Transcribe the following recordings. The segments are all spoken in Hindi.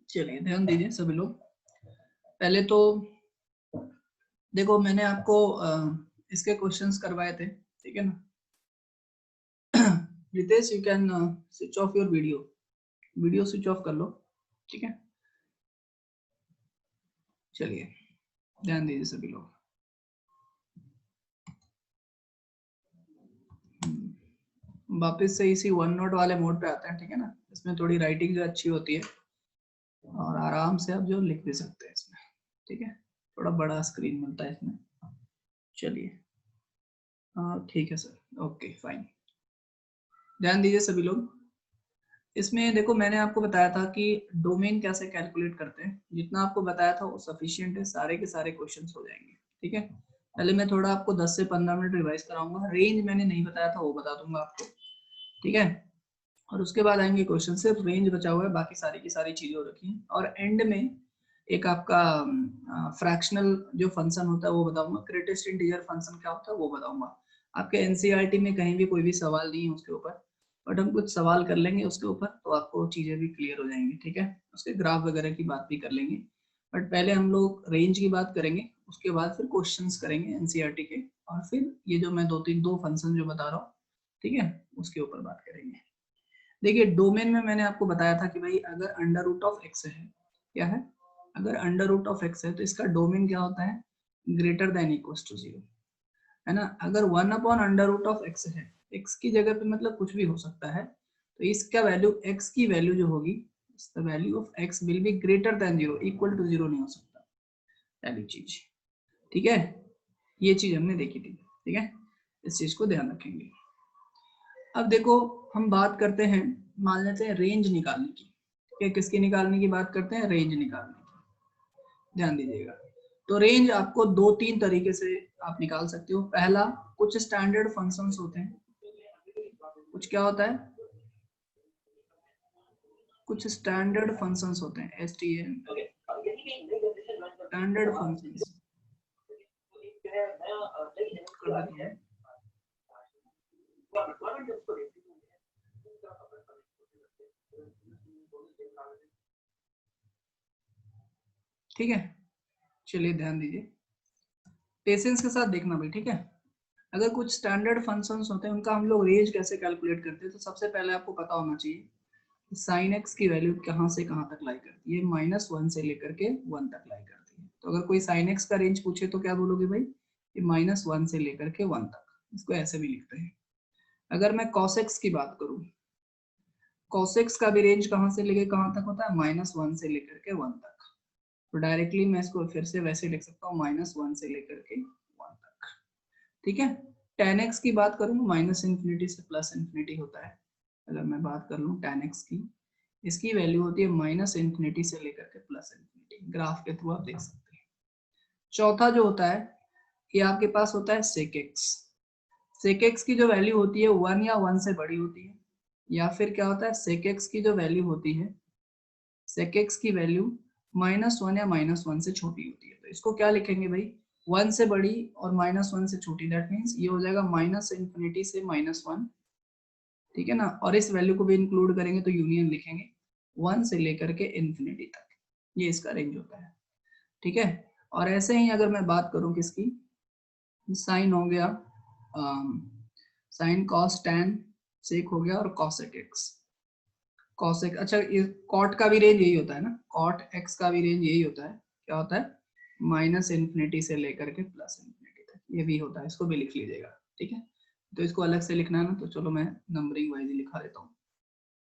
चलिए ध्यान दीजिए सभी लोग। पहले तो देखो मैंने आपको इसके क्वेश्चंस करवाए थे, ठीक है ना। Ritesh you can switch off your video switch off कर लो, ठीक है। चलिए ध्यान दीजिए सभी लोग। वापस से इसी वन नोट वाले मोड पे आते हैं, ठीक है ना। इसमें थोड़ी राइटिंग जो अच्छी होती है और आराम से आप जो लिख भी सकते हैं इसमें, ठीक है। थोड़ा बड़ा स्क्रीन मिलता है इसमें। चलिए हाँ ठीक है सर, ओके फाइन। ध्यान दीजिए सभी लोग। इसमें देखो मैंने आपको बताया था कि डोमेन कैसे कैलकुलेट करते हैं। जितना आपको बताया था वो सफिशिएंट है, सारे के सारे क्वेश्चंस हो जाएंगे, ठीक है। पहले मैं थोड़ा आपको 10 से 15 मिनट रिवाइज कराऊंगा। रेंज मैंने नहीं बताया था, वो बता दूंगा आपको, ठीक है। और उसके बाद आएंगे क्वेश्चन। सिर्फ रेंज बचा हुआ है, बाकी सारी की सारी चीजें हो रखी हैं। और एंड में एक आपका फ्रैक्शनल जो फंक्शन होता है वो बताऊंगा। ग्रेटेस्ट इंटीजर फंक्शन क्या होता है वो बताऊंगा। आपके एनसीईआरटी में कहीं भी कोई भी सवाल नहीं है उसके ऊपर, बट हम कुछ सवाल कर लेंगे उसके ऊपर, तो आपको चीजें भी क्लियर हो जाएंगी, ठीक है। उसके ग्राफ वगैरह की बात भी कर लेंगे, बट पहले हम लोग रेंज की बात करेंगे। उसके बाद फिर क्वेश्चंस करेंगे एनसीईआरटी के, और फिर ये जो मैं दो फंक्शन जो बता रहा हूँ, ठीक है, उसके ऊपर बात करेंगे। देखिए डोमेन में मैंने आपको बताया था कि भाई अगर अंडर रूट ऑफ एक्स है, क्या है, अगर अंडर रूट ऑफ एक्स है तो इसका डोमेन क्या होता है, ग्रेटर देन इक्वल्स टू 0, है ना। अगर 1 अंडर रूट ऑफ एक्स है, एक्स की जगह पे मतलब कुछ भी हो सकता है, तो इसका वैल्यू, एक्स की वैल्यू जो होगी, the value of x will be greater than 0, equal to 0 नहीं हो सकता, पहली चीज, ठीक है। ये चीज हमने देखी थी, ठीक है। इस चीज को ध्यान रखेंगे। अब देखो हम बात करते हैं, मान लेते हैं रेंज निकालने की, ठीक है। किसकी निकालने की बात करते हैं, रेंज निकालने की। ध्यान दीजिएगा। तो रेंज आपको दो तीन तरीके से आप निकाल सकते हो। पहला, कुछ स्टैंडर्ड फंक्शंस होते हैं, कुछ क्या होता है, कुछ स्टैंडर्ड फंक्शंस होते हैं, एसटीएम, स्टैंडर्ड फंक्शंस कर देता हूं। ठीक है, चलिए ध्यान दीजिए, पेशेंस के साथ देखना भाई, ठीक है। अगर कुछ स्टैंडर्ड फंक्शंस होते हैं उनका हम लोग रेंज कैसे कैलकुलेट करते हैं, तो सबसे पहले आपको पता होना चाहिए साइन एक्स की वैल्यू कहाँ से कहाँ तक लाई करती है। -1 से लेकर के 1 तक लाई करती है। तो अगर कोई साइन एक्स का रेंज पूछे तो क्या बोलोगे भाई, ये -1 से लेकर के 1 तक, इसको ऐसे भी लिखते हैं। अगर मैं cos x की बात करूं, cos x का भी रेंज कहाँ से लेके कहाँ तक होता है, -1 से लेकर के 1 तक। तो डायरेक्टली मैं इसको फिर से वैसे लिख सकता हूँ, -1 से लेकर के 1 तक, ठीक है। tan x की बात करूँ, -∞ से +∞ होता है। अगर मैं बात कर लूँ tan x की, इसकी वैल्यू होती है -∞ से लेकर के +∞। ग्राफ के थ्रू आप देख सकते हैं। चौथा जो होता है, ये आपके पास होता है sec x। sec x की जो वैल्यू होती है 1 या 1 से बड़ी होती है, या फिर क्या होता है, sec x की जो वैल्यू होती है, sec x की वैल्यू -1 या -1 से छोटी होती है। तो इसको क्या लिखेंगे भाई, 1 से बड़ी और -1 से छोटी, दैट मीन्स ये हो जाएगा -∞ से -1, ठीक है ना। और इस वैल्यू को भी इंक्लूड करेंगे तो यूनियन लिखेंगे 1 से लेकर के इन्फिनिटी तक, ये इसका रेंज होता है, ठीक है। और ऐसे ही अगर मैं बात करूं किसकी, साइन हो गया, साइन कॉस टैन सेक हो गया, और कॉसेक एक्स, कॉसेक, अच्छा ये कॉट का भी रेंज यही होता है ना, कॉट एक्स का भी रेंज यही होता है, क्या होता है, -∞ से लेकर के +∞ तक, ये भी होता है, इसको भी लिख लीजिएगा, ठीक है। तो इसको अलग से लिखना है ना, तो चलो मैं नंबरिंग वाइज लिखा देता हूँ।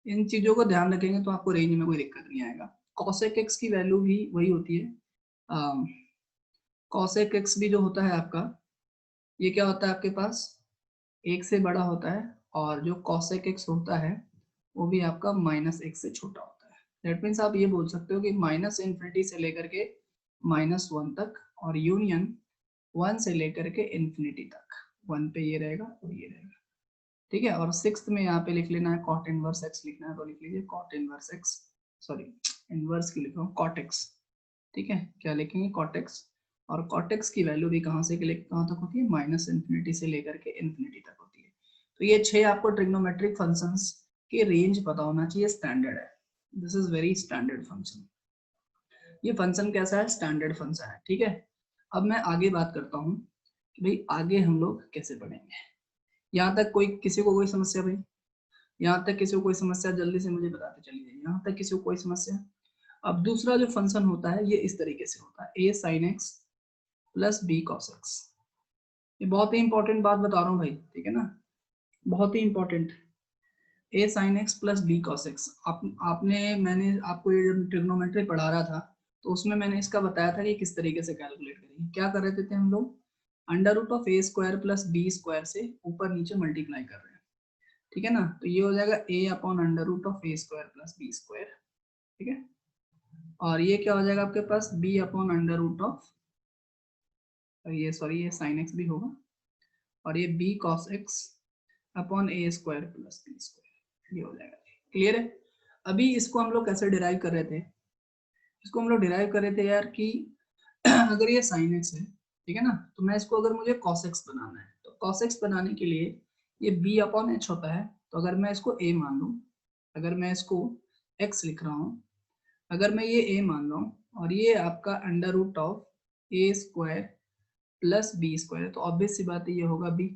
इन चीजों को ध्यान रखेंगे तो आपको रेंज में कोई दिक्कत नहीं आएगा। कॉसेक एक्स की वैल्यू भी वही होती है। कॉसेक एक्स भी जो होता है आपका, ये क्या होता है आपके पास, 1 से बड़ा होता है, और जो cosec x होता है वो भी आपका -1 से छोटा होता है। दैट मीन्स आप ये बोल सकते हो कि -∞ से लेकर के -1 तक, और यूनियन 1 से लेकर के इन्फिनिटी तक, 1 पे ये रहेगा और ये रहेगा, ठीक है। और सिक्स्थ में यहाँ पे लिख लेना है cot इनवर्स x लिखना है, तो लिख लीजिए cot inverse x, sorry inverse की लिख रहा हूँ, cot x, ठीक है। क्या लिखेंगे, cot x। और cot x की वैल्यू भी कहाँ से कहाँ तक होती है, -∞ से लेकर के इन्फिनिटी तक होती है। तो ये 6 आपको ट्रिग्नोमेट्रिक फंक्शंस के रेंज पता होना चाहिए, स्टैंडर्ड है, this is very standard function, ये फंक्शन कैसा है, स्टैंडर्ड फंक्शन है, ठीक है। अब मैं आगे बात करता हूँ कि भाई आगे हम लोग कैसे पढ़ेंगे। यहाँ तक कोई किसी को कोई समस्या भाई? यहाँ तक किसी को कोई समस्या जल्दी से मुझे बताते चलिए, यहाँ तक किसी को कोई समस्या? अब दूसरा जो फंक्शन होता है ये इस तरीके से होता है, a sin x plus b cos x। ये बहुत ही इंपॉर्टेंट बात बता रहा हूँ भाई, ठीक है ना, बहुत ही important. a sin x plus b cos x। मैंने आपको ये जब ट्रिग्नोमेट्री पढ़ा रहा था तो उसमें मैंने इसका बताया था कि किस तरीके से कैलकुलेट करेंगे। क्या कर रहे थे हम लोग, under root of a square plus b square से ऊपर नीचे मल्टीप्लाई कर रहे हैं, ठीक है ना। तो ये हो जाएगा a upon under root of a square plus b square, ठीक है। और ये क्या हो जाएगा आपके पास, b upon under root of, ये सॉरी ये साइन एक्स भी होगा, और ये b cos x upon a square plus b square, ये हो जाएगा। क्लियर है? अभी इसको हम लोग कैसे डिराइव कर रहे थे, इसको हम लोग डिराइव कर रहे थे यार कि अगर ये साइन x है, ठीक है ना, तो मैं इसको अगर मुझे cos x बनाना है तो cos x बनाने के लिए ये b अपॉन h होता है। तो अगर मैं इसको a मान लूं, अगर मैं इसको x लिख रहा हूं, अगर मैं ये a मान लूं और ये आपका under root of a square plus b square, तो ऑब्वियस सी बात है ये होगा b।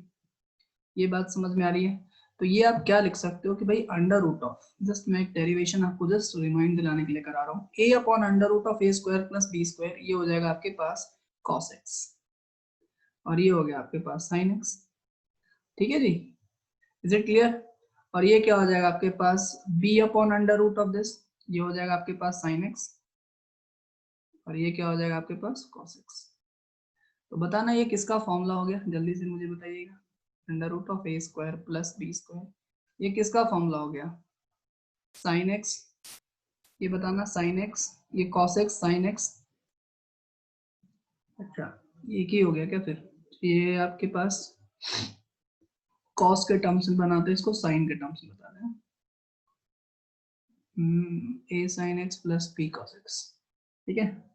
ये बात समझ में आ रही है? तो ये आप क्या लिख सकते हो कि भाई अंडर रूट ऑफ, जस्ट मैं एक डेरिवेशन आपको जस्ट रिमाइंड दिलाने के लिए करा रहा हूँ, a upon under root of a square plus b square, ये हो जाएगा आपके पास cos x, और ये हो गया आपके पास sin x, ठीक है जी, इज इट क्लियर? और ये क्या हो जाएगा आपके पास, b upon under root of this, ये हो जाएगा आपके पास sin x, और ये क्या हो जाएगा आपके पास cos x। तो बताना ये किसका फॉर्मूला हो गया, जल्दी से मुझे बताइएगा। Under root of a square plus b square, ये किसका फॉर्मूला हो गया, साइन एक्स, ये बताना साइन एक्स, ये कॉस एक्स साइन एक्स। अच्छा ये की हो गया क्या फिर, ये आपके पास कॉस के टर्म्स में बनाते हैं, इसको साइन के टर्म्स में बताते हैं। A sine x plus B cos x, ठीक है।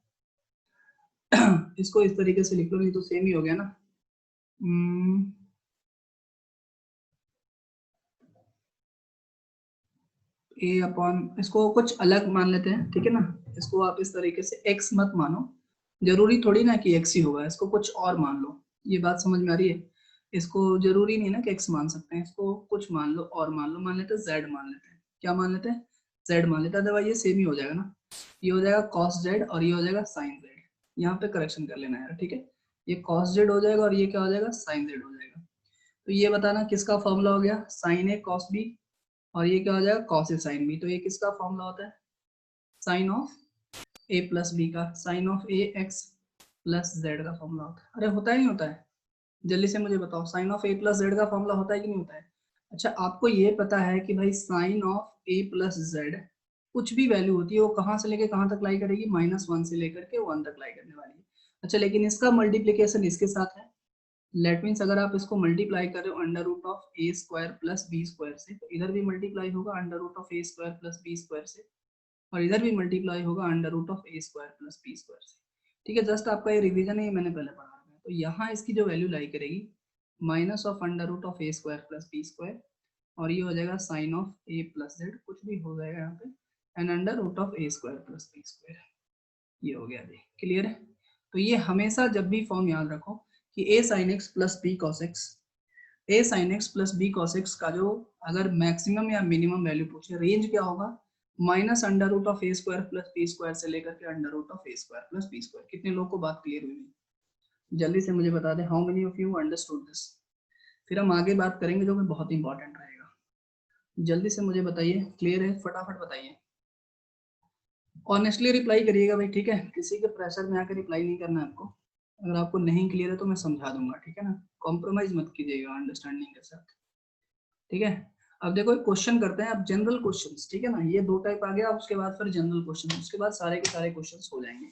इसको इस तरीके से लिख लो, नहीं तो सेम ही हो गया ना। ए अपॉन, इसको कुछ अलग मान लेते हैं, ठीक है ना। इसको आप इस तरीके से x मत मानो, जरूरी थोड़ी ना कि x ही होगा, इसको कुछ और मान लो। ये बात समझ में आ रही है? इसको जरूरी नहीं ना कि x मान सकते हैं, इसको कुछ मान लो और मान लो, मान लेते हैं z मान लेते हैं। क्या मान लेते हैं, z मान लेते हैं, अदरवाइज ये सेम ही हो जाएगा ना। ये हो जाएगा cos z और ये हो जाएगा sin z। यहाँ पे करेक्शन कर लेना है, ठीक है। ये cos z हो जाएगा और ये क्या हो जाएगा, sin z हो जाएगा। तो ये बताना किसका फॉर्मूला हो गया, sin a cos b, और ये क्या हो जाएगा cos ए sin b। तो ये किसका फॉर्मूला होता है, sine of a plus B का, sine of A x plus Z का फॉर्मूला होता है। अरे होता है नहीं होता है, जल्दी से मुझे बताओ, sine of a plus Z का फॉर्मूला होता है कि नहीं होता है? अच्छा आपको ये पता है कि भाई sine of a plus z कुछ भी वैल्यू होती है वो कहाँ से लेके कहाँ तक लाई करेगी, -1 से लेकर के 1 तक लाई करने वाली है। अच्छा लेकिन इसका मल्टीप्लीकेशन इसके साथ है, लेट मीन्स अगर आप इसको मल्टीप्लाई कर रहे हो under root of a square plus b square से, तो इधर भी मल्टीप्लाई होगा under root of a square plus b square से, और इधर भी मल्टीप्लाई होगा under root of a square plus b square से, ठीक है। जस्ट आपका ये रिवीजन है, ये मैंने पहले पढ़ा है। तो यहाँ इसकी जो वैल्यू लाई करेगी minus of under root of a square plus b square, और ये हो जाएगा sine of a plus z, कुछ भी हो जाएगा यहाँ पे, and under root of a square plus b square, ये हो गया जी, क्लियर है। तो ये हमेशा जब भी फॉर्म याद रखो कि a sin x plus b cos x, a sin x plus b cos x का जो अगर मैक्सिमम या मिनिमम वैल्यू पूछे, रेंज क्या होगा, minus under root of a square plus b square से लेकर के under root of a square plus b square. कितने लोग को बात क्लियर हुई, जल्दी से मुझे बता दें, how many of you understood this. फिर हम आगे बात करेंगे जो कि बहुत इंपॉर्टेंट रहेगा, जल्दी से मुझे बताइए, क्लियर है, फटाफट बताइए, ऑनेस्टली रिप्लाई करिएगा भाई, ठीक है, किसी के प्रेशर में आकर रिप्लाई नहीं करना है आपको। अगर आपको नहीं क्लियर है तो मैं समझा दूंगा, ठीक है ना, कॉम्प्रोमाइज मत कीजिएगा अंडरस्टैंडिंग के साथ, ठीक है। अब देखो एक क्वेश्चन करते हैं, अब जनरल क्वेश्चंस, ठीक है ना, ये दो टाइप आ गया, उसके बाद फिर जनरल क्वेश्चन, उसके बाद सारे के सारे क्वेश्चंस हो जाएंगे,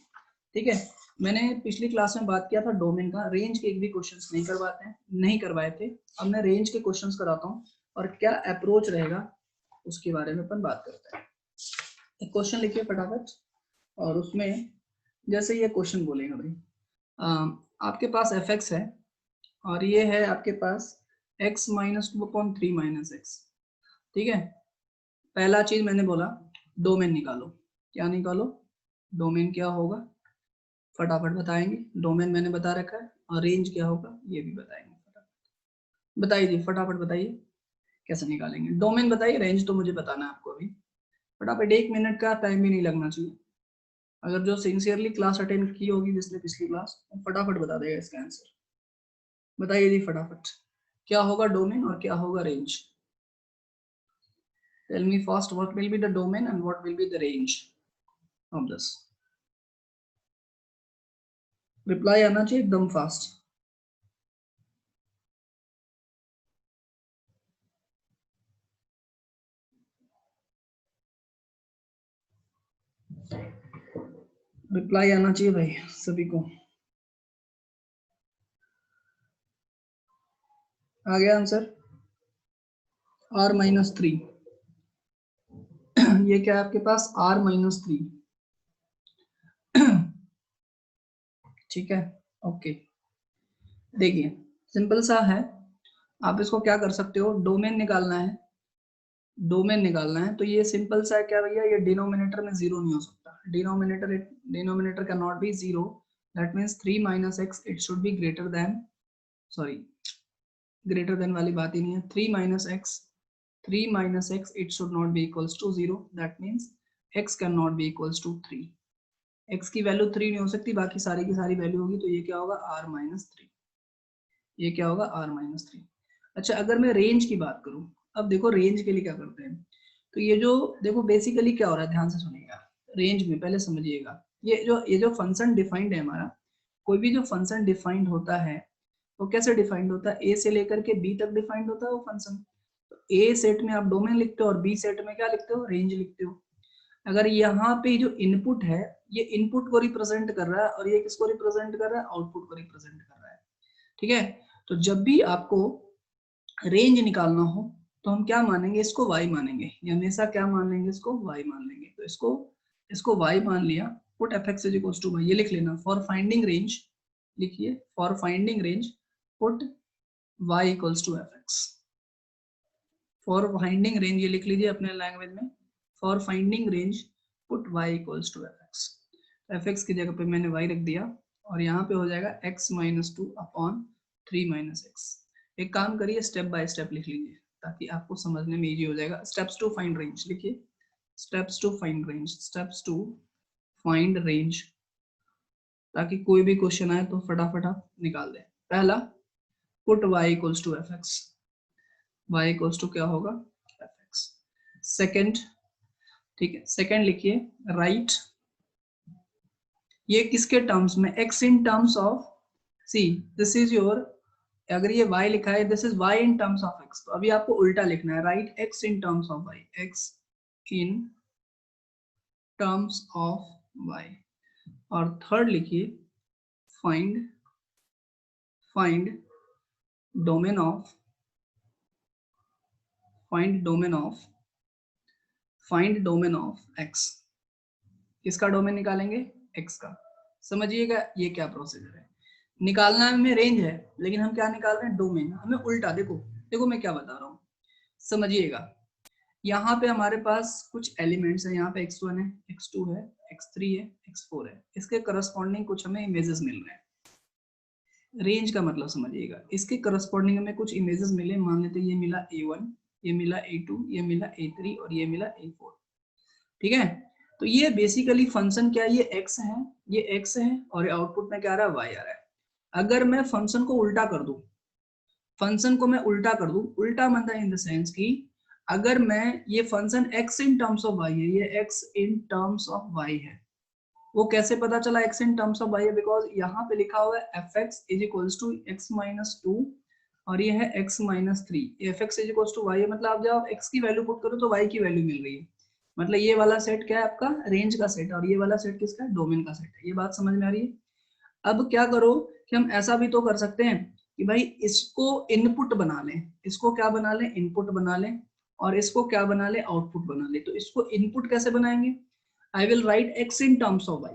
ठीक है। मैंने पिछली क्लास में बात किया था डोमेन का, रेंज के एक भी क्वेश्चंस नहीं करवाते हैं, नहीं करवाए थे, अब मैं रेंज के क्वेश्चंस कराता हूँ और क्या अप्रोच रहेगा उसके बारे में अपन बात करते हैं। एक क्वेश्चन लिखिए फटाफट, और उसमें जैसे ये क्वेश्चन बोलेगा भाई, आपके पास fx है और ये है आपके पास x माइनस 2/3 माइनस एक्स, ठीक है। पहला चीज मैंने बोला डोमेन निकालो, क्या निकालो, डोमेन क्या होगा फटाफट बताएंगे, डोमेन मैंने बता रखा है, और रेंज क्या होगा ये भी बताएंगे। फटाफट बताइए जी, फटाफट बताइए कैसे निकालेंगे। डोमेन बताइए, रेंज तो मुझे बताना है आपको अभी। फटाफट 1 मिनट का टाइम भी नहीं लगना चाहिए। अगर जो सिंसियरली क्लास अटेंड की होगी जिसने पिछली क्लास, फटाफट बता देगा इसका आंसर। बताइए जी फटाफट, क्या होगा डोमेन और क्या होगा range. Tell me first what will be the domain and what will be the range of this. Reply आना चाहिए एकदम फास्ट। रिप्लाई आना चाहिए भाई सभी को। आ गया आंसर r-3। ये क्या है आपके पास r-3। ठीक है ओके। देखिए सिंपल सा है, आप इसको क्या कर सकते हो, डोमेन निकालना है। डोमेन निकालना है तो ये सिंपल सा है क्या भैया, ये डिनोमिनेटर में जीरो नहीं हो सकता। Denominator can not be zero, that means 3 minus x it should be greater than, sorry greater than वाली बात ही नहीं है। 3 minus x it should not be equals to 0, that means x can not be equals to 3। x की वैल्यू 3 नहीं हो सकती, बाकी सारी की सारी वैल्यू होगी, तो ये क्या होगा r-3। ये क्या होगा r-3। अच्छा अगर मैं रेंज की बात करूं, अब देखो रेंज के लिए क्या करते हैं, तो ये जो देखो बेसिकली क्या हो रहा है, ध्यान से सुनिएगा। रेंज में पहले समझिएगा, ये जो फंक्शन डिफाइंड है हमारा, कोई भी जो फंक्शन डिफाइंड होता है वो कैसे डिफाइंड होता है, ए से लेकर के बी तक डिफाइंड होता है वो फंक्शन। तो ए सेट में आप डोमेन लिखते हो और बी सेट में क्या लिखते हो, रेंज लिखते हो। अगर यहाँ पे जो इनपुट है ये इनपुट को रिप्रेजेंट कर रहा है और ये किसको रिप्रेजेंट कर रहा है, आउटपुट को रिप्रेजेंट कर रहा है। ठीक है, तो जब भी आपको रेंज निकालना हो तो हम क्या मानेंगे, इसको y मानेंगे, ये हमेशा क्या मान लेंगे, इसको y मान लेंगे। तो इसको y मान लिया, put fx is equals to y, ये लिख लेना। फॉर फाइंडिंग रेंज लिखिए, for finding range put y equals to fx। For finding range ये लिख लीजिए अपने लैंग्वेज में, for finding range put y equals to fx। fx की जगह पे मैंने y रख दिया और यहाँ पे हो जाएगा x minus 2 upon 3 minus x. एक काम करिए स्टेप बाय स्टेप लिख लीजिए ताकि आपको समझने में इजी हो जाएगा। स्टेप्स टू फाइंड रेंज लिखिए, steps to find range, steps to find range, ताकि कोई भी क्वेश्चन आए तो फटाफट आप निकाल दें। पहला put y equals to fx, y equals to क्या होगा fx। सेकंड, ठीक है, सेकंड लिखिए राइट, ये किसके टर्म्स में, x in terms of, see this is your, अगर ये y लिखा है this is y in terms of x, तो अभी आपको उल्टा लिखना है, right x in terms of y, x in terms of y। और थर्ड लिखिए find domain of, find domain of x। किसका डोमेन निकालेंगे, x का। समझिएगा ये क्या प्रोसीजर है, निकालना में रेंज है लेकिन हम क्या निकाल रहे हैं, डोमेन। हमें उल्टा देखो मैं क्या बता रहा हूँ, समझिएगा। यहाँ पे हमारे पास कुछ एलिमेंट्स है, यहाँ पे x1 है, x2 है, x3 है, x4 है, इसके करस्पॉन्डिंग कुछ हमें इमेजेस मिल रहे हैं। रेंज का मतलब समझिएगा, इसके करस्पॉन्डिंग हमें कुछ इमेजेस मिले, मान लेते ये मिला a1, ये मिला a2, ये मिला a3 और ये मिला a4। ठीक है, तो ये बेसिकली फंक्शन क्या है, ये x है और आउटपुट में क्या आ रहा है, y आ रहा है। अगर मैं फंक्शन को उल्टा कर दूं, उल्टा मतलब इन द सेंस कि अगर मैं ये function x in terms of y है, ये x in terms of y है, वो कैसे पता चला x in terms of y है, बिकॉज यहाँ पे लिखा हुआ है fx is equals to x minus 2 और ये है x minus 3। fx is equals to y है, मतलब आप जब x की वैल्यू पुट करो तो y की वैल्यू मिल रही है, मतलब ये वाला सेट क्या है आपका, रेंज का सेट, और ये वाला सेट किसका है, डोमेन का सेट है। ये बात समझ में आ रही है। अब क्या करो कि हम ऐसा भी तो कर सकते हैं कि भाई इसको इनपुट बना लें, इसको क्या बना लें, इनपुट बना लें, और इसको क्या बना लें, आउटपुट बना लें। तो इसको इनपुट कैसे बनाएंगे, I will write x in terms of y।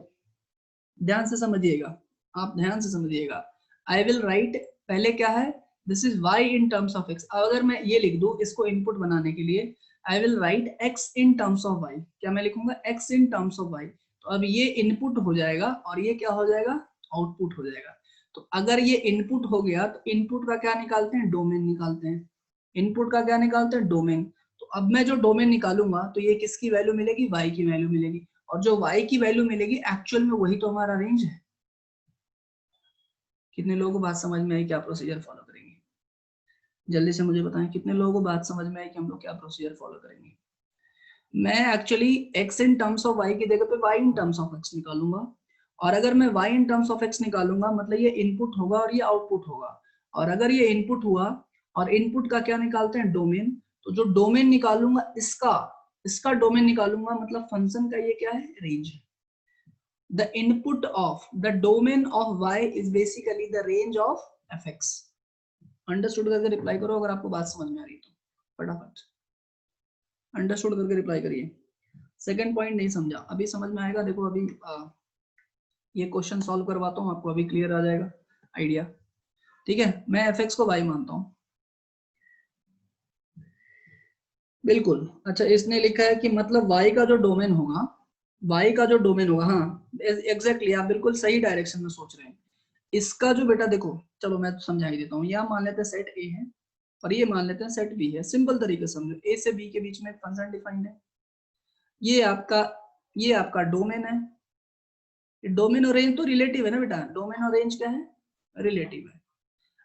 ध्यान से समझिएगा, आप ध्यान से समझिएगा। आई विल राइट, पहले क्या है, this is y in terms of x। अगर मैं ये लिख दूं इसको इनपुट बनाने के लिए, I will write x in terms of y। क्या मैं लिखूंगा, x in terms of y। तो अब ये इनपुट हो जाएगा और ये क्या हो जाएगा, आउटपुट हो जाएगा। तो अगर ये इनपुट हो गया तो इनपुट का क्या निकालते हैं, डोमेन निकालते हैं। इनपुट का क्या निकालते हैं, डोमेन। तो अब मैं जो डोमेन निकालूंगा तो ये किसकी वैल्यू मिलेगी, y की वैल्यू मिलेगी, और जो y की वैल्यू मिलेगी एक्चुअल में वही तो हमारा रेंज है। कितने लोगों को बात समझ में आई, क्या प्रोसीजर फॉलो करेंगे, जल्दी से मुझे बताएं कितने लोगों को बात समझ में आई कि हम लोग क्या प्रोसीजर फॉलो करेंगे। मैं actually x in terms of y की जगह पे y in terms of x निकालूंगा, और अगर मैं y in terms of x निकालूंगा मतलब ये इनपुट होगा और ये आउटपुट होगा, और अगर ये इनपुट हुआ और इनपुट का क्या निकालते हैं, डोमेन, तो जो डोमेन निकालूंगा इसका डोमेन निकालूंगा, मतलब फंक्शन का ये क्या है, range. The input of the domain of y is basically the range of fx. Understood करके रिप्लाई करो अगर आपको बात समझ में आ रही तो, फटाफट अंडरस्टूड करके रिप्लाई करिए। सेकंड पॉइंट नहीं समझा, अभी समझ में आएगा। देखो अभी ये क्वेश्चन सॉल्व करवाता हूँ आपको, अभी क्लियर आ जाएगा आइडिया। ठीक है, मैं fx को y मानता हूँ, बिल्कुल। अच्छा, इसने लिखा है कि मतलब y का जो डोमेन होगा, y का जो डोमेन होगा, हाँ एग्जैक्टली, आप बिल्कुल सही डायरेक्शन में सोच रहे हैं। इसका जो बेटा देखो, चलो मैं समझा ही देता हूँ। यह मान लेते हैं सेट ए है और ये मान लेते हैं सेट बी है। सिंपल तरीके से समझो, ए से बी के बीच में फंक्शन डिफाइंड है। ये आपका डोमेन है। डोमेन और रेंज तो रिलेटिव है ना बेटा, डोमेन और रेंज क्या है, रिलेटिव है।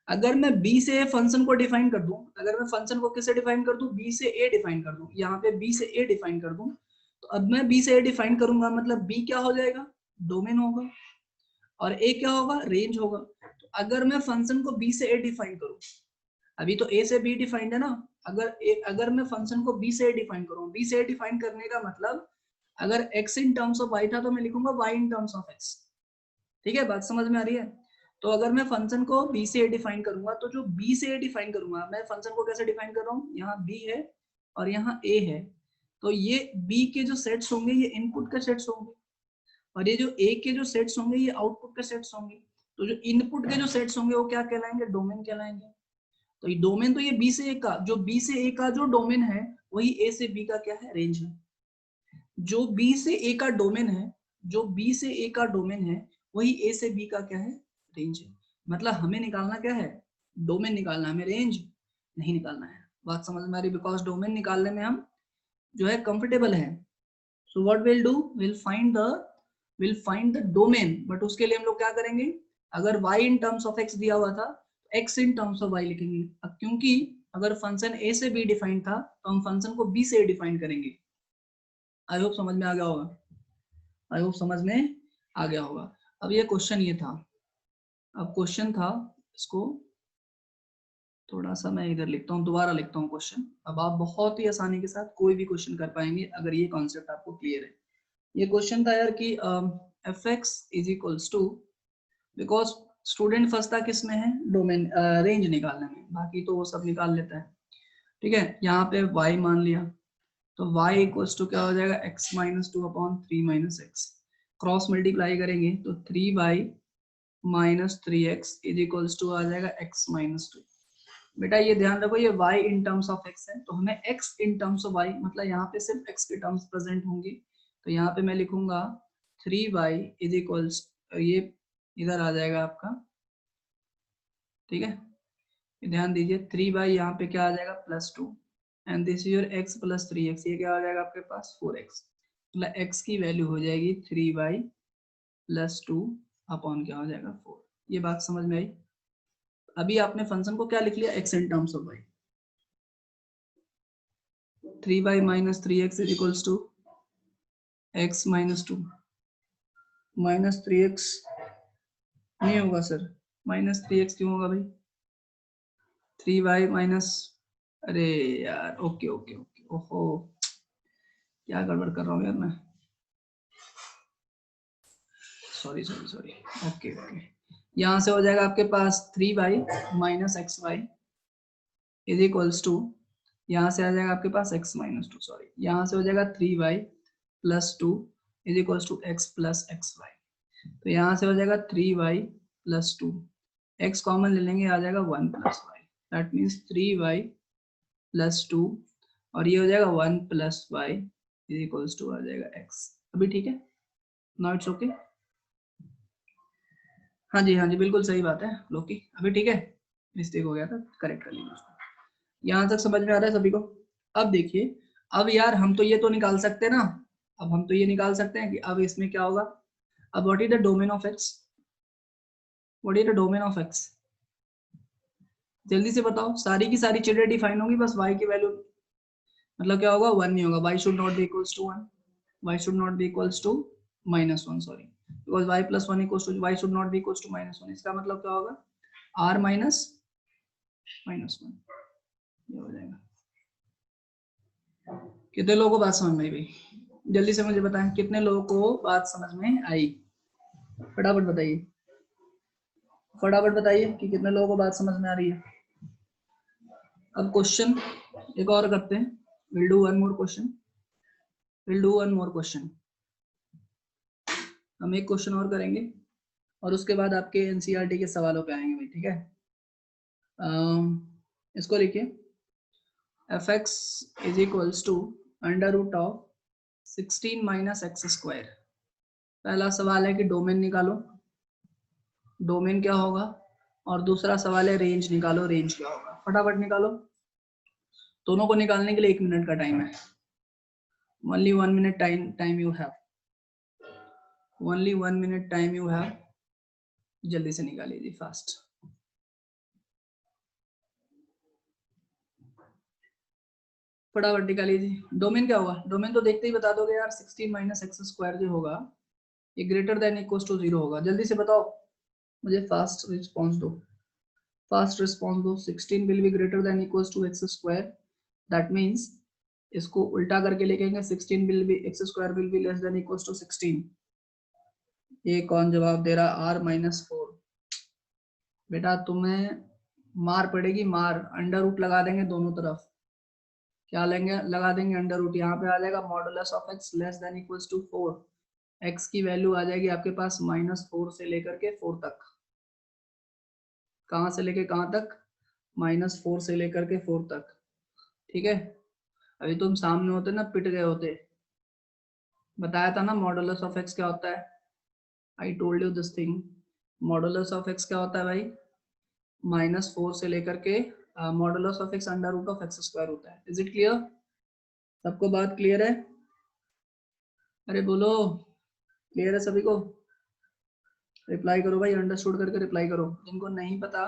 अगर मैं बी से फंक्शन को डिफाइन कर दूं, अगर मैं फंक्शन को किससे डिफाइन कर दूं, बी से ए डिफाइन कर दूं, यहाँ पे बी से ए डिफाइन कर दूं, तो अब मैं बी से ए डिफाइन करूंगा मतलब बी क्या हो जाएगा, डोमेन होगा, और ए क्या होगा, रेंज होगा। तो अगर मैं फंक्शन को बी से ए डिफाइन करूं, अभी तो ए से बी डिफाइंड है ना, अगर मैं फंक्शन को बी से ए डिफाइन करूं, बी से ए डिफाइन करने का मतलब अगर x in terms of y था तो मैं लिखूंगा y in terms of x। ठीक है, बात समझ में आ रही है। तो अगर मैं फंक्शन को b से a डिफाइन करूंगा, तो जो b से a डिफाइन करूंगा, मैं फंक्शन को कैसे डिफाइन कर रहा हूँ, यहाँ b है और यहाँ a है, तो ये b के जो सेट्स होंगे ये इनपुट के सेट्स होंगे, और ये जो a के जो सेट्स होंगे ये आउटपुट के सेट्स होंगे। तो जो इनपुट के जो सेट्स होंगे वो क्या कहलाएंगे, डोमेन कहलाएंगे। तो ये डोमेन तो ये b से a का, जो b से a का जो डोमेन है वही a से b का क्या है, रेंज है। जो b से a का डोमेन है, जो b से a का डोमेन है वही a से b का क्या है, रेंज है। मतलब हमें निकालना क्या है, डोमेन निकालना, हमें रेंज नहीं निकालना है। बात समझ में आ रही, बिकॉज डोमेन निकालने में हम जो है कंफर्टेबल है। So what will do, will find the domain, but उसके लिए हम लोग क्या करेंगे, अगर y in terms of x दिया हुआ था तो x in terms of y लिखेंगे। अब क्योंकि अगर फंक्शन a से b डिफाइन था तो हम फंक्शन को b से a डिफाइन करेंगे। आई होप समझ में आ गया होगा, आई होप समझ में आ गया होगा। अब ये क्वेश्चन ये था, अब क्वेश्चन था, इसको थोड़ा सा मैं इधर लिखता हूँ, दोबारा लिखता हूँ क्वेश्चन। अब आप बहुत ही आसानी के साथ कोई भी क्वेश्चन कर पाएंगे अगर ये कॉन्सेप्ट आपको क्लियर है। ये क्वेश्चन था यार कि fx is equals to, because student फंसता किस में है, डोमेन रेंज निकालने में, बाकी तो वो सब निकाल लेता है। ठीक है, यहाँ पे y मान लिया, तो y इक्वल्स टू क्या हो जाएगा, x minus two upon 3 minus x. Cross multiply करेंगे तो 3y minus 3x is equals to आ जाएगा x माइनस 2। बेटा ये ध्यान रखो, ये y in terms of x है, तो हमें x in terms of y, मतलब यहाँ पे सिर्फ x के टर्म्स प्रेजेंट होंगे। तो यहाँ पे मैं लिखूंगा 3y इज इक्वल्स, ये इधर आ जाएगा आपका, ठीक है, ध्यान दीजिए 3y यहाँ पे क्या आ जाएगा, +2, and this is your x plus 3x, ये क्या आ जाएगा आपके पास 4x। मतलब x की वैल्यू हो जाएगी 3y प्लस 2 अपॉन क्या हो जाएगा 4। ये बात समझ में आई। अभी आपने फंक्शन को क्या लिख लिया, x in terms of y, 3y minus 3x is equals to x minus 2, minus 3x नहीं होगा सर, माइनस 3x क्यों होगा भाई, 3y माइनस, अरे यार ओके ओके ओके, ओहो क्या गड़बड़ कर रहा हूँ यार मैं, sorry sorry sorry, okay okay. यहाँ से हो जाएगा आपके पास 3y minus x y is equals to, यहाँ से आ जाएगा आपके पास x माइनस 2, सॉरी यहाँ से हो जाएगा 3y plus 2 is equals to x plus x y. तो यहाँ से हो जाएगा 3y प्लस 2, x कॉमन ले लेंगे आ जाएगा 1 plus y, that means 3y plus 2, और ये हो जाएगा 1 plus y is equals to आ जाएगा x। अभी ठीक है, नाउ इट्स ओके। हाँ जी हाँ जी, बिल्कुल सही बात है लोकी, अभी ठीक है, मिस्टेक हो गया था, करेक्ट कर लीजिए उसको। यहाँ तक समझ में आ रहा है सभी को? अब देखिए, अब यार हम तो ये तो निकाल सकते हैं ना, अब हम तो ये निकाल सकते हैं कि अब इसमें क्या होगा। अब what is the domain of x, what is the domain of x, जल्दी से बताओ, सारी की सारी चीजें डिफाइन होंगी, बस y की वैल्यू मतलब क्या होगा, 1 नहीं होगा, y should not be equals to 1, y should not be equals to -1, sorry, because y plus 1 equals to y should not be equals to -1, इसका मतलब क्या होगा, r माइनस -1, ये हो जाएगा। कितने लोगों को बात समझ में आई भाई, जल्दी से मुझे बताएं कितने लोगों को बात समझ में आई, फटाफट बताइए, फटाफट बताइए कि कितने लोगों को बात समझ में आ रही है। अब क्वेश्चन एक और करते हैं, will do one more question, will do one more question, हम एक क्वेश्चन और करेंगे और उसके बाद आपके एनसीईआरटी के सवालों पे आएंगे भाई, ठीक है। इसको लिखिए, f x is equals to under root of 16 minus x square. पहला सवाल है कि डोमेन निकालो, डोमेन क्या होगा, और दूसरा सवाल है रेंज निकालो, रेंज क्या होगा, फटाफट निकालो। दोनों को निकालने के लिए 1 मिनट का टाइम है, only 1 minute time you have, only 1 minute time you have, जल्दी से निकालिए जी, फास्ट, फटाफट निकालिए जी। डोमेन क्या होगा, डोमेन तो देखते ही बता दोगे यार, 16 माइनस एक्स स्क्वायर जो होगा ये ग्रेटर देन इक्वल्स टू 0 होगा, जल्दी से बताओ मुझे, फास्ट रिस्पॉन्स दो, फास्ट रिस्पॉन्स दो। 16 will be greater than equals to x square, that means इसको उल्टा करके लिखेंगे, 16 will be x square will be less than equals to 16। ये कौन जवाब दे रहा, r-4। बेटा तुम्हें मार पड़ेगी, मार, अंडर रूट लगा देंगे दोनों तरफ, क्या लेंगे, लगा देंगे अंडर रूट, यहाँ पे आ जाएगा modulus of x less than equals to 4, x की वैल्यू आ जाएगी आपके पास -4 से लेकर के 4 तक, कहाँ से लेके कहाँ तक, -4 से लेकर के 4 तक, ठीक है। अभी तुम सामने होते ना पिट गए होते, बताया था ना मॉडुलस ऑफ एक्स क्या होता है, I told you this thing, modulus of x क्या होता है भाई, -4 से लेकर के modulus of x under root of x square होता है। इज इट क्लियर, सबको बात क्लियर है, अरे बोलो, क्लियर है सभी को, रिप्लाई करो भाई, अंडरस्टूड करके रिप्लाई करो, जिनको नहीं पता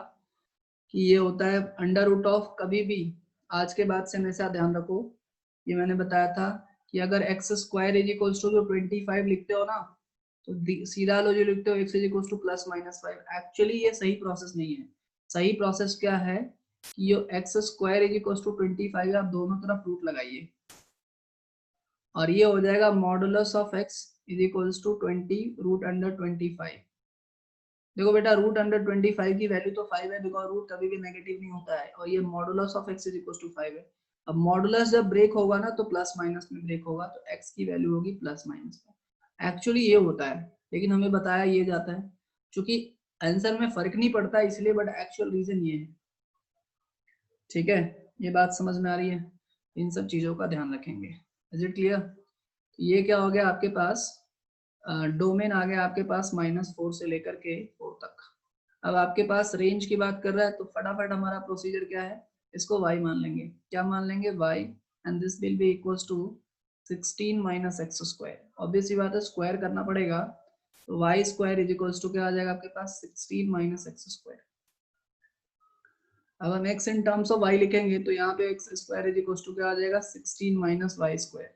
कि ये होता है अंडर रूट ऑफ, कभी भी आज के बाद से हमेशा ध्यान रखो, ये मैंने बताया था कि अगर x square is equals to जो 25 लिखते हो ना, तो सीधा लो जो लिखते हो x is equals to +-5, actually ये सही प्रोसेस नहीं है। सही प्रोसेस क्या है कि ये x square is equals to 25, आप दोनों तरफ रूट लगाइए और ये हो जाएगा modulus of x is equals to 20 root under 25। देखो बेटा, रूट अंडर 25 की वैल्यू तो 5 है, बिकॉज रूट कभी भी नेगेटिव नहीं होता है, और ये modulus of x is equal to 5 है। अब मॉडुलस जब ब्रेक होगा ना तो प्लस माइनस में ब्रेक होगा, तो एक्स की वैल्यू होगी प्लस माइनस में, एक्चुअली ये होता है, लेकिन हमें बताया ये जाता है, क्योंकि आंसर में फर्क नहीं पड़ता इसलिए, बट एक्चुअल रीजन ये है, ठीक है। ये बात समझ में आ रही है, इन सब चीजों का ध्यान रखेंगे। इज इट क्लियर, ये क्या हो गया आपके पास, डोमेन आ गया आपके पास -4 से लेकर के 4 तक। अब आपके पास रेंज की बात कर रहा है, तो फटाफट हमारा प्रोसीजर क्या है, इसको y मान लेंगे, क्या मान लेंगे, y, and this will be equals to 16 minus x square, obvious सी बात है स्क्वायर करना पड़ेगा, तो y square is equals to क्या आ जाएगा आपके पास, 16 माइनस एक्स स्क्वायर। अब हम x in terms of y लिखेंगे, तो यहाँ पे x square is equals to क्या आ जाएगा, 16 माइनस वाई स्क्वायर।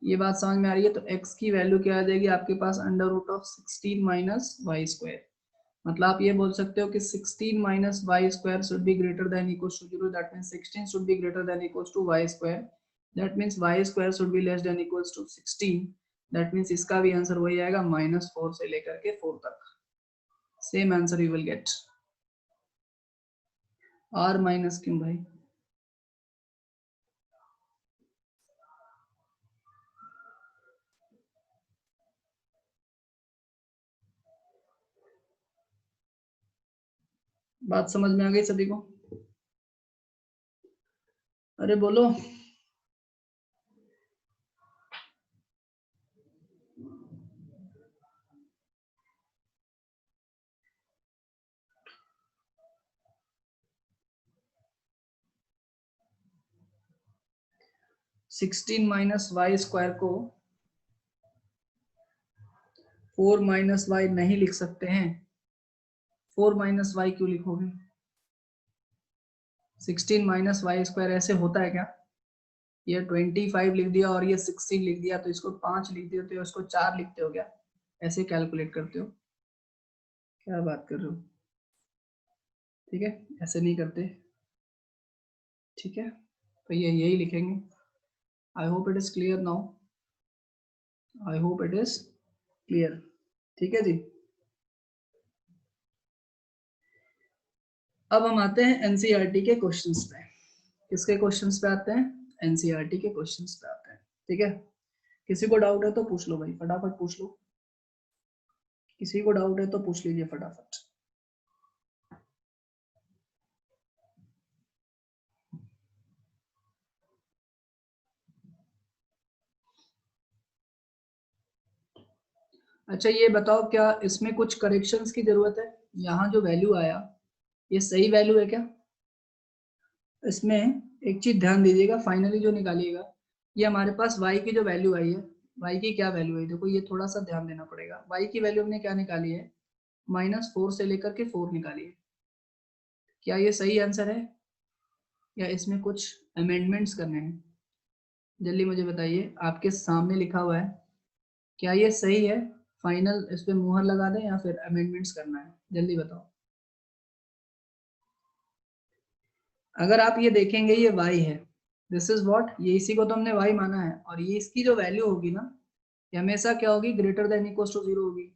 ये बात समझ में आ रही है, तो x की वैल्यू क्या आ जाएगी आपके पास, under root of 16 minus y square, मतलब आप ये बोल सकते हो कि 16 minus y square should be greater than equals to 0, that means 16 should be greater than equals to y square, that means y square should be less than equals to 16, that means इसका भी आंसर वही आएगा -4 से लेकर के 4 तक, same answer you will get. r minus क्यों भाई, बात समझ में आ गई सभी को, अरे बोलो, 16 माइनस वाई स्क्वायर को 4 माइनस वाई नहीं लिख सकते हैं? 4 माइनस वाई क्यों लिखोगे? 16 माइनस वाई स्क्वायर ऐसे होता है क्या? ये 25 लिख दिया और ये 16 लिख दिया, तो इसको 5 लिख देते हो, इसको 4 लिखते हो क्या? ऐसे कैलकुलेट करते हो? क्या बात कर रहे हो? ठीक है, ऐसे नहीं करते। ठीक है, तो ये यही लिखेंगे। I hope it is clear now. I hope it is clear. ठीक है जी। अब हम आते हैं एनसीईआरटी के क्वेश्चंस पे। किसके क्वेश्चंस पे आते हैं? एनसीईआरटी के क्वेश्चंस पे आते हैं। ठीक है, किसी को डाउट है तो पूछ लो भाई, फटाफट पूछ लो। किसी को डाउट है तो पूछ लीजिए फटाफट। अच्छा ये बताओ, क्या इसमें कुछ करेक्शंस की जरूरत है? यहाँ जो वैल्यू आया, ये सही वैल्यू है क्या? इसमें एक चीज ध्यान दीजिएगा, फाइनली जो निकालिएगा, ये हमारे पास y की जो वैल्यू आई है, y की क्या वैल्यू आई? देखो ये थोड़ा सा ध्यान देना पड़ेगा। y की वैल्यू हमने क्या निकाली है? -4 से लेकर के 4 निकाली है। क्या ये सही आंसर है या इसमें कुछ अमेंडमेंट्स करने हैं? जल्दी मुझे बताइए, आपके सामने लिखा हुआ है, क्या ये सही है? फाइनल इस पे मुहर लगा दें या फिर अमेंडमेंट्स करना है? जल्दी बताओ। अगर आप ये देखेंगे, ये y है, दिस इज व्हाट, ये इसी को तो हमने y माना है, और ये इसकी जो वैल्यू होगी ना, ये हमेशा क्या होगी? ग्रेटर देन इक्वल टू 0 होगी।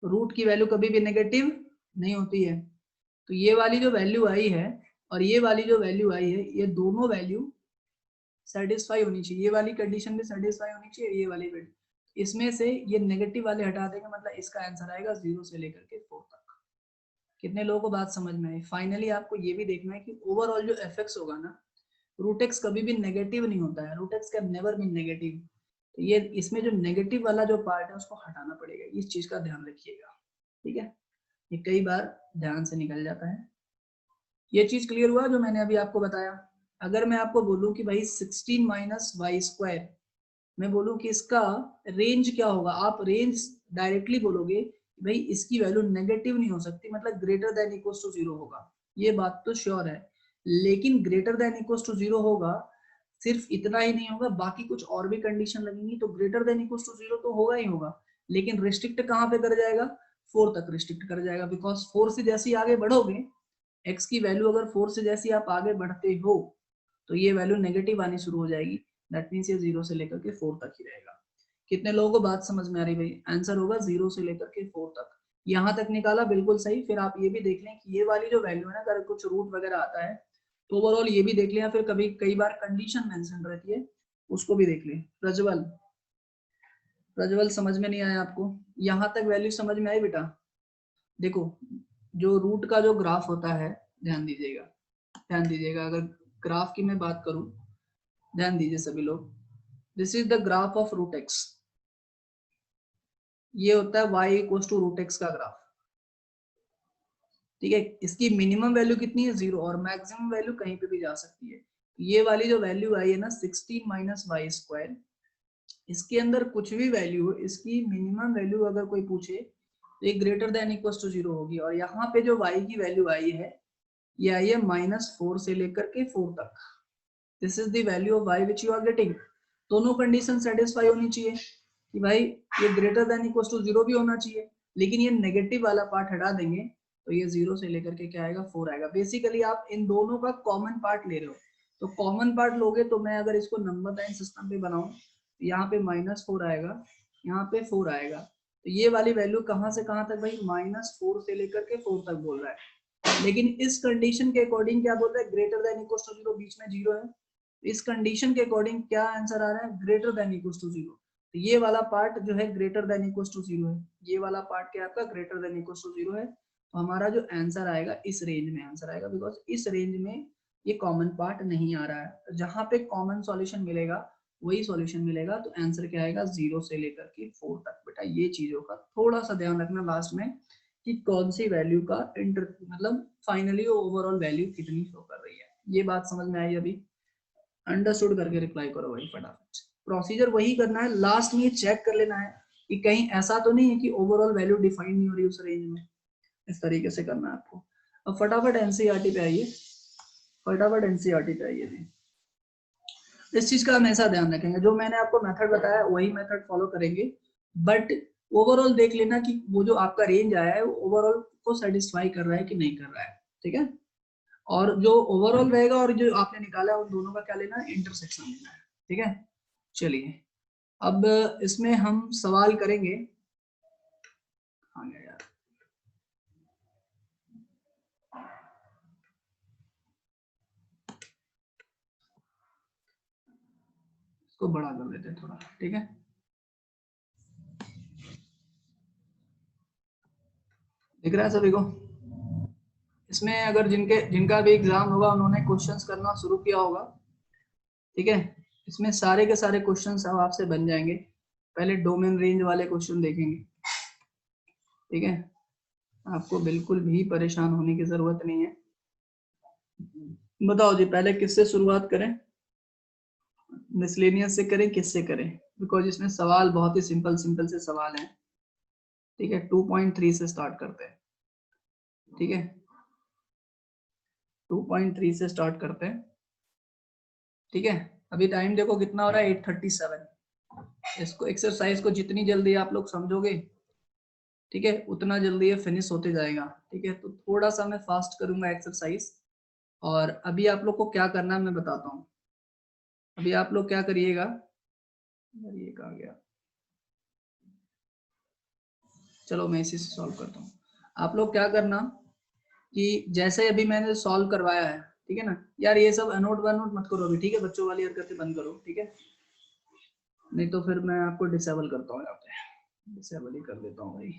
रूट की वैल्यू कभी भी नेगेटिव नहीं होती है। तो ये वाली जो वैल्यू आई है और ये वाली जो वैल्यू आई है, ये दोनों वैल्यू सेटिस्फाई होनी चाहिए। ये वाली कंडीशन भी सेटिस्फाई होनी चाहिए, ये वाली भी। इसमें से ये नेगेटिव वाले हटा देंगे, मतलब इसका आंसर आएगा 0 से लेकर के 4 तक। कितने लोगों को बात समझ में आई? फाइनली आपको ये भी देखना है कि ओवरऑल जो एफएक्स होगा ना, रूट एक्स कभी भी नेगेटिव नहीं होता है, root x can never be negative. तो ये इसमें जो नेगेटिव वाला जो पार्ट है उसको हटाना पड़ेगा, इस चीज का ध्यान रखिएगा। ठीक है, ये कई बार ध्यान से निकल जाता है। ये चीज क्लियर हुआ जो मैंने अभी आपको बताया? अगर मैं आपको बोलूं कि भाई 16 माइनस वाई स्क्वायर, मैं बोलूं कि इसका रेंज क्या होगा, आप रेंज डायरेक्टली बोलोगे भाई इसकी वैल्यू नेगेटिव नहीं हो सकती, मतलब ग्रेटर देन इक्वल टू 0 होगा। ये बात तो श्योर है, लेकिन ग्रेटर देन इक्वल टू 0 होगा, सिर्फ इतना ही नहीं होगा, बाकी कुछ और भी कंडीशन लगेंगी, तो ग्रेटर देन इक्वल टू 0 तो होगा ही होगा, लेकिन रिस्ट्रिक्ट कहाँ पे कर जाएगा? 4 तक रिस्ट्रिक्ट कर जाएगा, बिकॉज 4 से जैसे आगे बढ़ोगे, x की वैल्यू अगर 4 से जैसी आप आगे बढ़ते हो, तो ये वैल्यू नेगेटिव आनी शुरू हो जाएगी। दैट मींस ये 0 से लेकर के 4 तक ही रहेगा। कितने लोगों को बात समझ में आ रही भाई? आंसर होगा 0 से लेकर के 4 तक। यहाँ तक निकाला, बिल्कुल सही। फिर आप ये भी देख लें कि ये वाली जो वैल्यू है ना, अगर कुछ रूट वगैरह आता है तो ओवरऑल ये भी देख लें, फिर कभी कई बार कंडीशन मेंशन रहती है, उसको भी देख लें। प्रज्वल, प्रज्वल समझ में नहीं आया आपको? यहाँ तक वैल्यू समझ में आई बेटा? देखो, जो रूट का जो ग्राफ होता है, ध्यान दीजिएगा, ध्यान दीजिएगा। अगर ग्राफ की मैं बात करूं, ध्यान दीजिए सभी लोग, this is the graph of root x. ये होता है y equal to root x का ग्राफ। ठीक है, इसकी मिनिमम वैल्यू कितनी है? 0, और मैक्सिमम वैल्यू कहीं पे भी जा सकती है। ये वाली जो वैल्यू आई है ना 16 माइनस वाई स्क्वायर, इसके अंदर कुछ भी वैल्यू हो, इसकी मिनिमम वैल्यू अगर कोई पूछे तो ये ग्रेटर देन इक्वल टू 0 होगी। और यहाँ पे जो y की वैल्यू आई है, ये आई है -4 से लेकर के 4 तक। This is the value of y which you are getting. दोनों कंडीशन सेटिस्फाई होनी चाहिए कि भाई ये ग्रेटर देन इक्वल टू 0 भी होना चाहिए, लेकिन ये नेगेटिव वाला पार्ट हटा देंगे तो ये 0 से लेकर के क्या आएगा? 4 आएगा। बेसिकली आप इन दोनों का कॉमन पार्ट ले रहे हो, तो कॉमन पार्ट लोगे तो मैं अगर इसको नंबर लाइन सिस्टम पे बनाऊं, तो यहाँ पे -4 आएगा, यहाँ पे 4 आएगा। तो ये वाली वैल्यू कहाँ से कहाँ तक भाई? -4 से लेकर के 4 तक बोल रहा है। लेकिन इस कंडीशन के अकॉर्डिंग क्या बोल रहा है? ग्रेटर देन इक्वल टू 0, बीच में 0 है। इस कंडीशन के अकॉर्डिंग क्या आंसर आ रहा है? Greater than equal to 0। तो ये वाला पार्ट जो है ग्रेटर देन इक्वल टू 0 है, ये वाला पार्ट क्या आपका? ग्रेटर देन इक्वल टू 0 है। तो हमारा जो आंसर आएगा इस रेंज में आंसर आएगा, बिकॉज इस रेंज में ये कॉमन पार्ट नहीं आ रहा है। जहां पे कॉमन सॉल्यूशन मिलेगा वही सॉल्यूशन मिलेगा। तो आंसर क्या आएगा? 0 से लेकर के 4 तक। बेटा ये चीजों का थोड़ा सा ध्यान रखना लास्ट में कि कौन सी वैल्यू का मतलब फाइनली ओवरऑल वैल्यू कितनी शो कर रही है। ये बात समझ में आई अभी? अंडरस्टूड करके रिप्लाई करो भाई फटाफट। प्रोसीजर वही करना है, लास्ट में चेक कर लेना है कि कहीं ऐसा तो नहीं है कि ओवरऑल वैल्यू डिफाइन नहीं हो रही उस रेंज में। इस तरीके से करना है आपको। अब फटाफट एनसीईआरटी पे आइए, फटाफट एनसीईआरटी पे आइए जी। इस चीज का हमेशा ध्यान रखेंगे, जो मैंने आपको मेथड बताया वही मेथड फॉलो करेंगे, बट ओवरऑल देख लेना कि वो जो आपका रेंज आया है वो ओवरऑल को सेटिस्फाई कर रहा है कि नहीं कर रहा है, ठीक है। और जो ओवरऑल रहेगा और जो आपने निकाला है उन दोनों का क्या लेना है, इंटरसेक्शन लेना है, ठीक है। चलिए अब इसमें हम सवाल करेंगे। हाँ यार, इसको बड़ा कर लेते हैं थोड़ा, ठीक है। दिख रहा है सभी को? इसमें अगर जिनका भी एग्जाम होगा उन्होंने क्वेश्चंस करना शुरू किया होगा, ठीक है। इसमें सारे के सारे क्वेश्चंस अब आपसे बन जाएंगे। पहले डोमेन रेंज वाले क्वेश्चन देखेंगे, ठीक है। आपको बिल्कुल भी परेशान होने की जरूरत नहीं है। बताओ जी, पहले किससे शुरुआत करें? मिसलेनियस से करें, किससे करें? बिकॉज इसमें सवाल बहुत ही सिंपल सिंपल से सवाल हैं, ठीक है। 2.3 से स्टार्ट करते हैं, ठीक है। 2.3 से स्टार्ट करते हैं, ठीक है। अभी टाइम देखो कितना हो रहा है, 8:37। इसको एक्सरसाइज को जितनी जल्दी आप लोग समझोगे, ठीक है, उतना जल्दी ये फिनिश होते जाएगा, ठीक है। तो थोड़ा सा मैं फास्ट करूंगा एक्सरसाइज। और अभी आप लोग को क्या करना है मैं बताता हूँ। अभी आप लोग क्या करिएगा, ये कहा गया, चलो मैं इसी से सॉल्व करता हूँ। आप लोग क्या करना कि जैसे अभी मैंने सॉल्व करवाया है, ठीक है ना यार, ये सब अनोट वनोट मत करो अभी, ठीक है। बच्चों वाली हरकतें बंद करो, ठीक है। नहीं तो फिर मैं आपको डिसेबल करता हूँ यहाँ पे, डिसेबल ही कर देता हूँ भाई।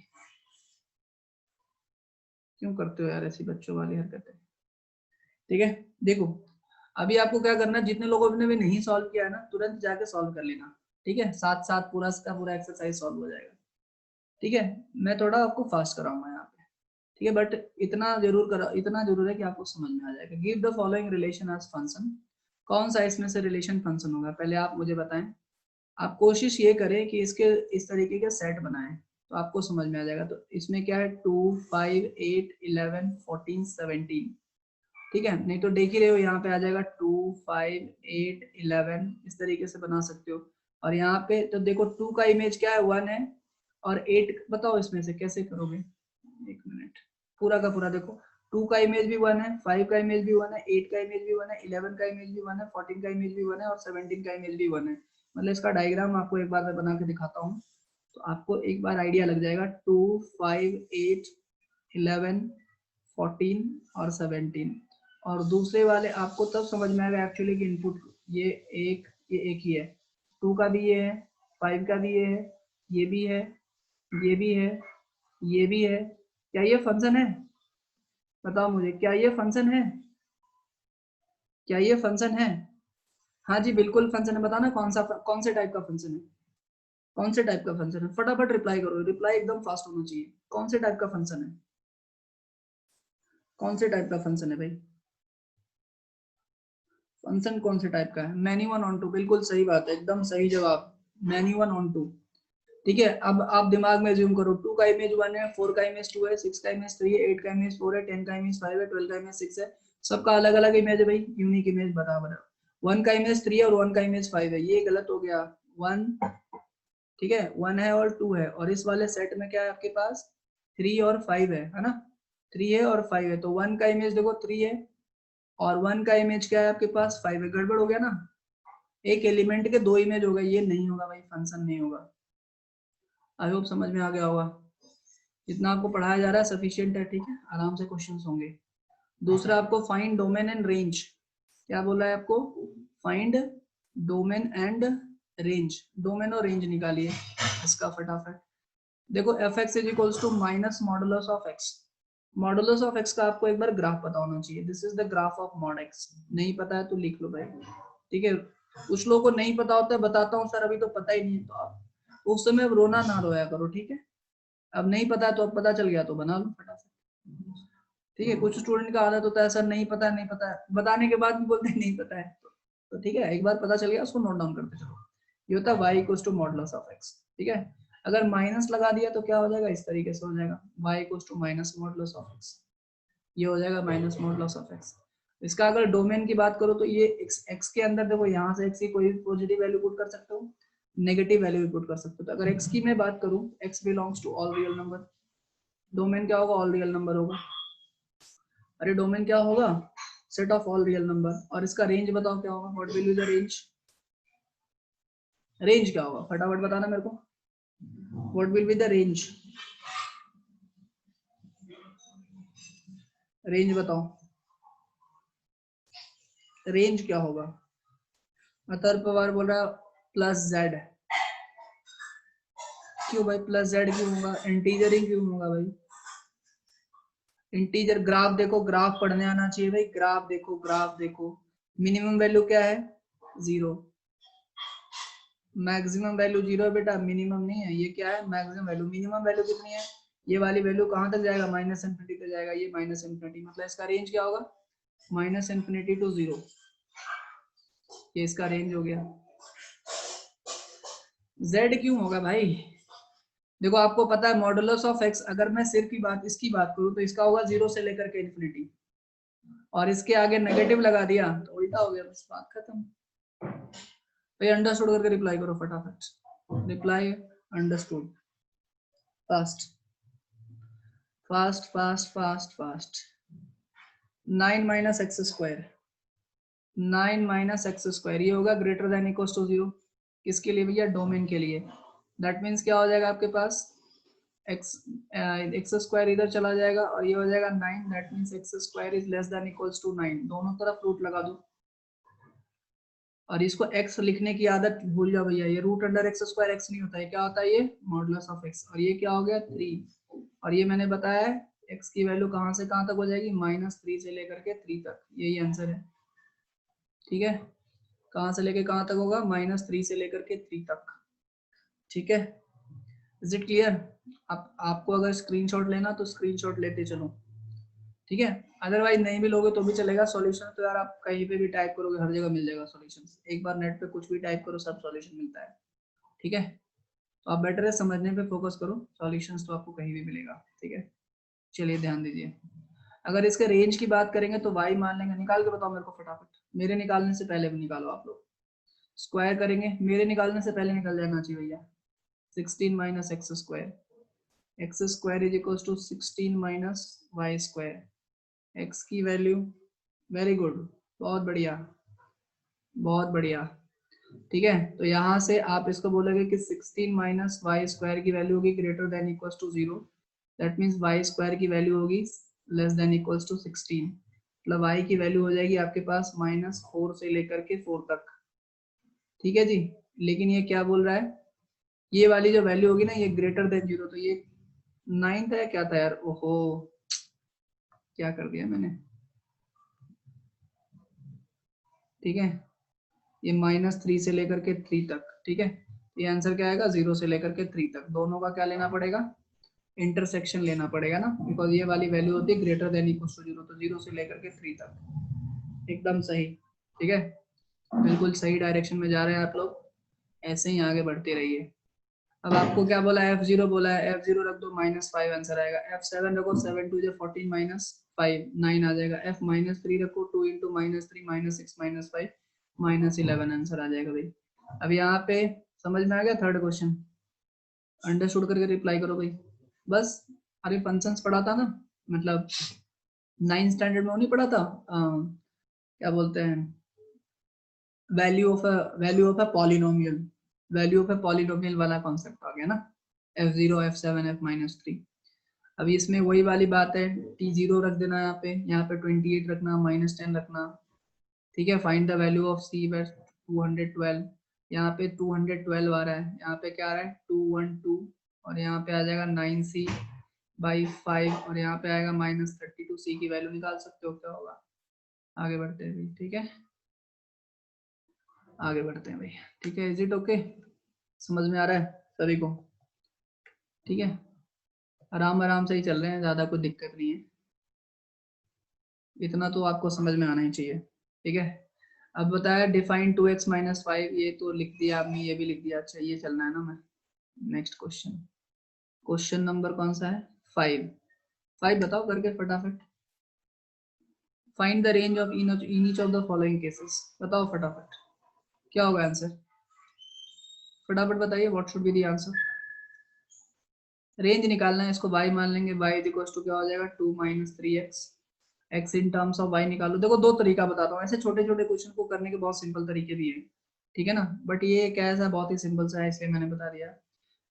क्यों करते हो यार ऐसी बच्चों वाली हरकतें, ठीक है। देखो अभी आपको क्या करना है, जितने लोगों ने भी नहीं सॉल्व किया है ना, तुरंत जाके सॉल्व कर लेना, ठीक है। साथ साथ पूरा का पूरा एक्सरसाइज सॉल्व हो जाएगा, ठीक है। मैं थोड़ा आपको फास्ट कराऊंगा यहाँ पे, ठीक है। बट इतना जरूर है कि आपको समझ में आ जाएगा। Give the following relation as function. कौन सा इसमें से रिलेशन फंक्शन होगा, पहले आप मुझे बताएं। आप कोशिश ये करें कि इसके इस तरीके के सेट बनाएं, तो आपको समझ में आ जाएगा। तो इसमें क्या है, 2, 5, 8, 11, 14, 17, ठीक है। नहीं तो देख ही रहे हो यहाँ पे आ जाएगा 2, 5, 8, 11, इस तरीके से बना सकते हो। और यहाँ पे तो देखो 2 का इमेज क्या है, 1 है, और 8 बताओ इसमें से कैसे करोगे। एक मिनट, पूरा का पूरा देखो, 2 का इमेज भी 1 है, 5 का इमेज भी 1 है, 8 का इमेज भी 1 है, 11 का इमेज भी 1 है, 14 का इमेज भी 1 है, और 17 का इमेज भी 1 है। मतलब इसका डायग्राम आपको एक बार मैं बना के दिखाता हूँ, तो आपको एक बार आइडिया लग जाएगा। 2, 5, 8, 11, 14 और 17। और दूसरे वाले आपको तब समझ में आएगा एक्चुअली कि इनपुट ये एक ही है। 2 का भी ये है, 5 का भी ये है, ये भी है, ये भी है, ये भी है। क्या ये फंक्शन है? बताओ मुझे, क्या ये फंक्शन है? क्या ये फंक्शन है? हाँ जी बिल्कुल फंक्शन है। बताना कौन से टाइप का फंक्शन है, कौन से टाइप का फंक्शन है? फटाफट रिप्लाई करो, रिप्लाई एकदम फास्ट होना चाहिए। कौन से टाइप का फंक्शन है, कौन से टाइप का फंक्शन है भाई? फंक्शन कौन से टाइप का है? मैनी वन ऑन टू, बिल्कुल सही बात है, एकदम सही जवाब, मैनी वन ऑन टू, ठीक है। अब आप दिमाग में ज्यूम करो, 2 का इमेज 1 है, 4 का इमेज 2 है, 6 का इमेज 3 है, 8 का इमेज 4 है, 10 का इमेज 5 है, 12 का इमेज 6 है। सबका अलग अलग इमेज है भाई, यूनिक इमेज बराबर है। 1 का इमेज 3 है और 1 का इमेज 5 है, ये गलत हो गया। 1, ठीक है, 1 है और 2 है, और इस वाले सेट में क्या है आपके पास, 3 और 5 है ना। 3 है और 5 है, तो 1 का इमेज देखो 3 है, और 1 का इमेज क्या है आपके पास, 5 है। गड़बड़ हो गया ना, एक एलिमेंट के 2 इमेज हो गए, ये नहीं होगा भाई, फंक्शन नहीं होगा। आई होप समझ में आ गया होगा। जितना आपको पढ़ाया जा रहा है सफिशिएंट है, ठीक है, आराम से क्वेश्चंस होंगे। दूसरा आपको फाइंड डोमेन एंड रेंज, क्या बोला है आपको, find domain and range, domain और रेंज निकालिए इसका फटाफट। देखो f x is equals to minus modulus of x. Modulus of x का आपको एक बार ग्राफ पता होना चाहिए, this is the graph of mod x. नहीं पता है तो लिख लो भाई, ठीक है। कुछ लोगों को नहीं पता होता है, बताता हूँ सर अभी तो पता ही नहीं है, तो आप उस समय रोना ना रोया करो, ठीक है। अब नहीं पता तो अब पता चल गया तो बना लो फटाफट, ठीक है। कुछ स्टूडेंट का आदत होता है सर नहीं पता है, नहीं पता है, बताने के बाद भी बोलते हैं नहीं पता है। तो ठीक है, एक बार पता चल गया उसको नोट डाउन करते चलो। ये होता है y equals to modulus of x, ठीक है। अगर माइनस लगा दिया तो क्या हो जाएगा, इस तरीके से हो जाएगा y equals to minus modulus of x, ये हो जाएगा माइनस मॉडुलस ऑफ x। इसका अगर डोमेन की बात करो तो ये x के अंदर देखो, यहाँ से x की कोई पॉजिटिव वैल्यू पुट कर सकते हो, नेगेटिव वैल्यू भी पुट कर सकते हो। तो अगर x की मैं बात करूं, x belongs to all real number, domain क्या होगा, ऑल रियल नंबर होगा। अरे डोमेन क्या होगा, set of all real number. और इसका रेंज बताओ क्या होगा, what will be the range, range क्या होगा फटाफट बताना मेरे को, what will be the range, range बताओ, रेंज क्या होगा। अतर पवार बोल रहा है प्लस जेड, क्यों भाई प्लस जेड क्यों होगा, इंटीजर ही क्यों होगा भाई, इंटीजर। ग्राफ देखो, ग्राफ पढ़ने आना चाहिए भाई, ग्राफ देखो, ग्राफ देखो। मिनिमम वैल्यू क्या है, 0, मैक्सिमम वैल्यू 0 है बेटा, मिनिमम नहीं है, ये क्या है मैक्सिमम वैल्यू। मिनिमम वैल्यू कितनी है, ये वाली वैल्यू कहाँ तक जाएगा, माइनस इन्फिनिटी तक जाएगा, ये माइनस इन्फिनिटी, मतलब इसका रेंज क्या होगा, माइनस इन्फिनिटी टू 0, ये इसका रेंज हो गया। z क्यों होगा भाई, देखो आपको पता है मॉडुलस ऑफ x, अगर मैं सिर्फ की बात इसकी बात करूं तो इसका होगा 0 से लेकर के इन्फिनिटी, और इसके आगे नेगेटिव लगा दिया तो उल्टा हो गया, बस बात खत्म। भाई अंडरस्टूड करके रिप्लाई करो फटाफट, reply understood, fast fast fast fast fast. 9 minus x square, 9 minus x square, ये होगा ग्रेटर देन इक्वल टू 0, किसके लिए भैया, डोमेन के लिए। दैट मीन्स क्या हो जाएगा आपके पास, एक्स स्क्वायर इधर चला जाएगा और ये हो जाएगा 9, that means x square is less than equals to 9, दोनों तरफ रूट लगा दो। और इसको x लिखने की आदत भूल जाओ भैया, ये root under x square x नहीं होता है, क्या होता है ये मॉडुलस ऑफ x। और ये क्या हो गया 3, और ये मैंने बताया है x की वैल्यू कहाँ से कहाँ तक हो जाएगी, -3 से लेकर के 3 तक, यही आंसर है, ठीक है। कहाँ से लेके कहाँ तक होगा, -3 से लेकर के 3 तक, ठीक है। Is it clear. आपको अगर स्क्रीनशॉट लेना तो स्क्रीनशॉट लेते चलो, ठीक है। अदरवाइज नहीं भी लोगे तो भी चलेगा। सॉल्यूशन तो यार आप कहीं पे भी टाइप करोगे हर जगह मिल जाएगा सॉल्यूशन, एक बार नेट पे कुछ भी टाइप करो सब सॉल्यूशन मिलता है, ठीक है। तो आप बेटर है समझने पे फोकस करो, सॉल्यूशंस तो आपको कहीं भी मिलेगा, ठीक है। चलिए ध्यान दीजिए, अगर इसके रेंज की बात करेंगे तो y मान लेंगे, निकाल के बताओ मेरे को फटाफट, मेरे निकालने से पहले भी निकालो आप लोग, स्क्वायर करेंगे, मेरे निकालने से पहले निकल जाना चाहिए भैया। 16 minus x square, x square is equal to 16 minus y square, x की वैल्यू, वेरी गुड, बहुत बढ़िया बहुत बढ़िया, ठीक है। तो यहाँ से आप इसको बोलोगे कि 16 माइनस वाई स्क्वायर की वैल्यू होगी greater than equals to 0, that means y square की वैल्यू होगी लेस देन इक्वल्स टू 16, मतलब y की वैल्यू हो जाएगी आपके पास -4 से लेकर के 4 तक, ठीक है जी। लेकिन ये क्या बोल रहा है, ये वाली जो वैल्यू होगी ना ये ग्रेटर देन 0, तो ये 9 था या क्या था यार, ओहो क्या कर दिया मैंने, ठीक है। ये -3 से लेकर के 3 तक, ठीक है। ये आंसर क्या आएगा, 0 से लेकर के 3 तक, दोनों का क्या लेना पड़ेगा, इंटरसेक्शन लेना पड़ेगा ना, बिकॉज ये वाली वैल्यू होती है ग्रेटर देन इक्वल टू 0, तो 0 से लेकर के 3 तक, एकदम सही, ठीक है। बिल्कुल सही डायरेक्शन में जा रहे हैं आप लोग, ऐसे ही आगे बढ़ते रहिए। अब आपको क्या बोला है, f0 बोला है, f0 रख दो -5 आंसर आएगा, f7 रखो 7 2 14 -5 9 आ जाएगा, f -3 रखो 2 इंटू -3 -6 -5 -11 आंसर आ जाएगा भाई। अब यहाँ पे समझ में आ गया थर्ड क्वेश्चन, अंडरस्टूड करके रिप्लाई करो भाई बस। अरे फंक्शंस पढ़ा था ना, मतलब 9th स्टैंडर्ड में वो नहीं पढ़ा था, क्या बोलते हैं, value of a polynomial, value of a polynomial वाला कॉन्सेप्ट आ गया ना, f0 f7 f-3। अभी इसमें वही वाली बात है, t0 रख देना, यहाँ पे 28 रखना, -10 रखना, ठीक है। Find the value of c by 212, यहाँ पे 212 आ रहा है, यहाँ पे क्या आ रहा है 212, और यहाँ पे आ जाएगा 9c बाई 5, और यहाँ पे आएगा -32, c की वैल्यू निकाल सकते हो क्या होगा। आगे बढ़ते हैं भाई, ठीक है, आगे बढ़ते हैं भाई, ठीक है। इज इट ओके, समझ में आ रहा है सभी को, ठीक है। आराम आराम से ही चल रहे हैं, ज़्यादा कोई दिक्कत नहीं है, इतना तो आपको समझ में आना ही चाहिए, ठीक है। अब बताया डिफाइन 2x माइनस 5, ये तो लिख दिया आपने, ये भी लिख दिया। अच्छा ये चलना है ना, मैं नेक्स्ट क्वेश्चन, क्वेश्चन नंबर कौन सा है? 5 बताओ करके फटाफट। Find the range of in each of the following cases, बताओ फटाफट क्या होगा आंसर, फटाफट बताइए। What should be the answer? Range निकालना है, इसको y मान लेंगे, y इज इक्वल टू क्या हो जाएगा 2 minus 3x, x in terms of y निकालो। देखो दो तरीका बताता हूँ, ऐसे छोटे छोटे क्वेश्चन को करने के बहुत सिंपल तरीके भी है, ठीक है ना, बट ये कैसा है बहुत ही सिंपल सा है, इसलिए मैंने बता दिया।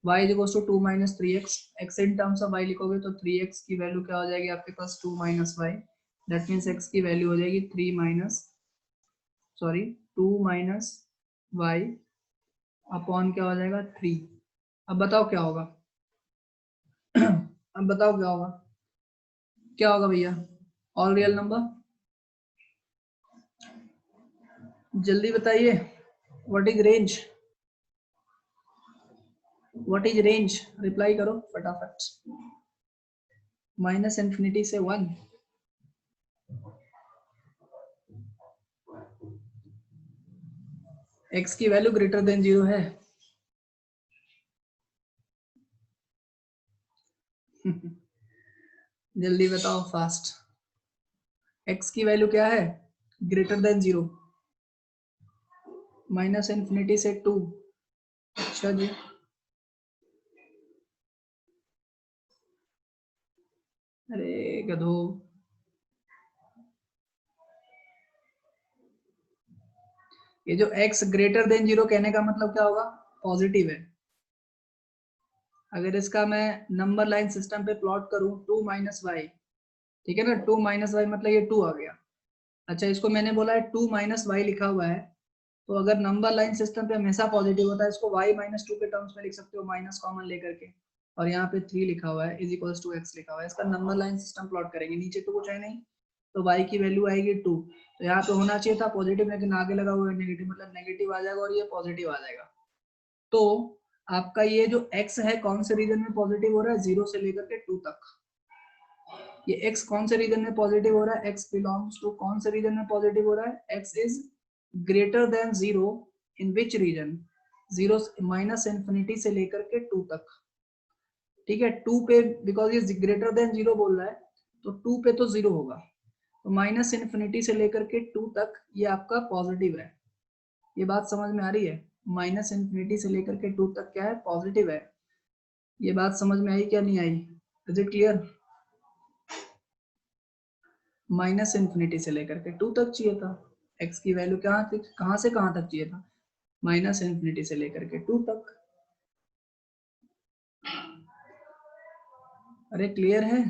y is equal to 2 minus 3x, x in terms of y लिखोगे तो 3x की वैल्यू क्या हो जाएगी आपके पास 2 minus y, that means x की वैल्यू हो जाएगी 2 माइनस y अपॉन क्या हो जाएगा 3। अब बताओ क्या होगा अब बताओ क्या होगा, क्या होगा भैया? ऑल रियल नंबर, जल्दी बताइए। What is range, what is range, reply करो फटाफट। माइनस इन्फिनिटी से 1, x की वैल्यू ग्रेटर देन 0 है जल्दी बताओ फास्ट, x की वैल्यू क्या है? ग्रेटर देन 0, माइनस इन्फिनिटी से 2। अच्छा जी, अरे गधो, ये जो x ग्रेटर देन 0 कहने का मतलब क्या होगा? पॉजिटिव है। अगर इसका मैं नंबर लाइन सिस्टम पे प्लॉट करूं 2 माइनस वाई, ठीक है ना, 2 माइनस वाई मतलब ये 2 आ गया। अच्छा इसको मैंने बोला है 2 माइनस वाई लिखा हुआ है, तो अगर नंबर लाइन सिस्टम पे हमेशा पॉजिटिव होता है, इसको y माइनस 2 के टर्म्स में लिख सकते हो, माइनस कॉमन लेकर के, और यहाँ पे 3 लिखा हुआ है इज इक्वल्स टू x लिखा हुआ है। इसका नंबर लाइन सिस्टम प्लॉट करेंगे, नीचे तो कुछ है नहीं, तो y की वैल्यू आएगी 2, तो यहाँ पे होना चाहिए था पॉजिटिव, लेकिन आगे लगा हुआ है नेगेटिव, मतलब नेगेटिव आ जाएगा और ये पॉजिटिव आ जाएगा। तो आपका ये जो x है कौन से रीजन में पॉजिटिव हो रहा है? 0 से लेकर के 2 तक। ये x कौन से रीजन में पॉजिटिव हो रहा है? x बिलोंग्स टू कौन से रीजन में पॉजिटिव हो रहा है? x is greater than 0 in which region? 0 minus infinity से लेकर के 2 तक, ठीक है। 2 पे बिकॉज ये ग्रेटर देन 0 बोल रहा है, तो 2 पे तो 0 होगा, तो माइनस इन्फिनिटी से लेकर के 2 तक ये आपका पॉजिटिव है। ये बात समझ में आ रही है? माइनस इन्फिनिटी से लेकर के 2 तक क्या है? पॉजिटिव है। ये बात समझ में आई क्या नहीं आई? Is it clear? Minus infinity से लेकर के 2 तक चाहिए था, x की वैल्यू कहाँ से कहाँ तक चाहिए था? माइनस इन्फिनिटी से लेकर के 2 तक। अरे क्लियर है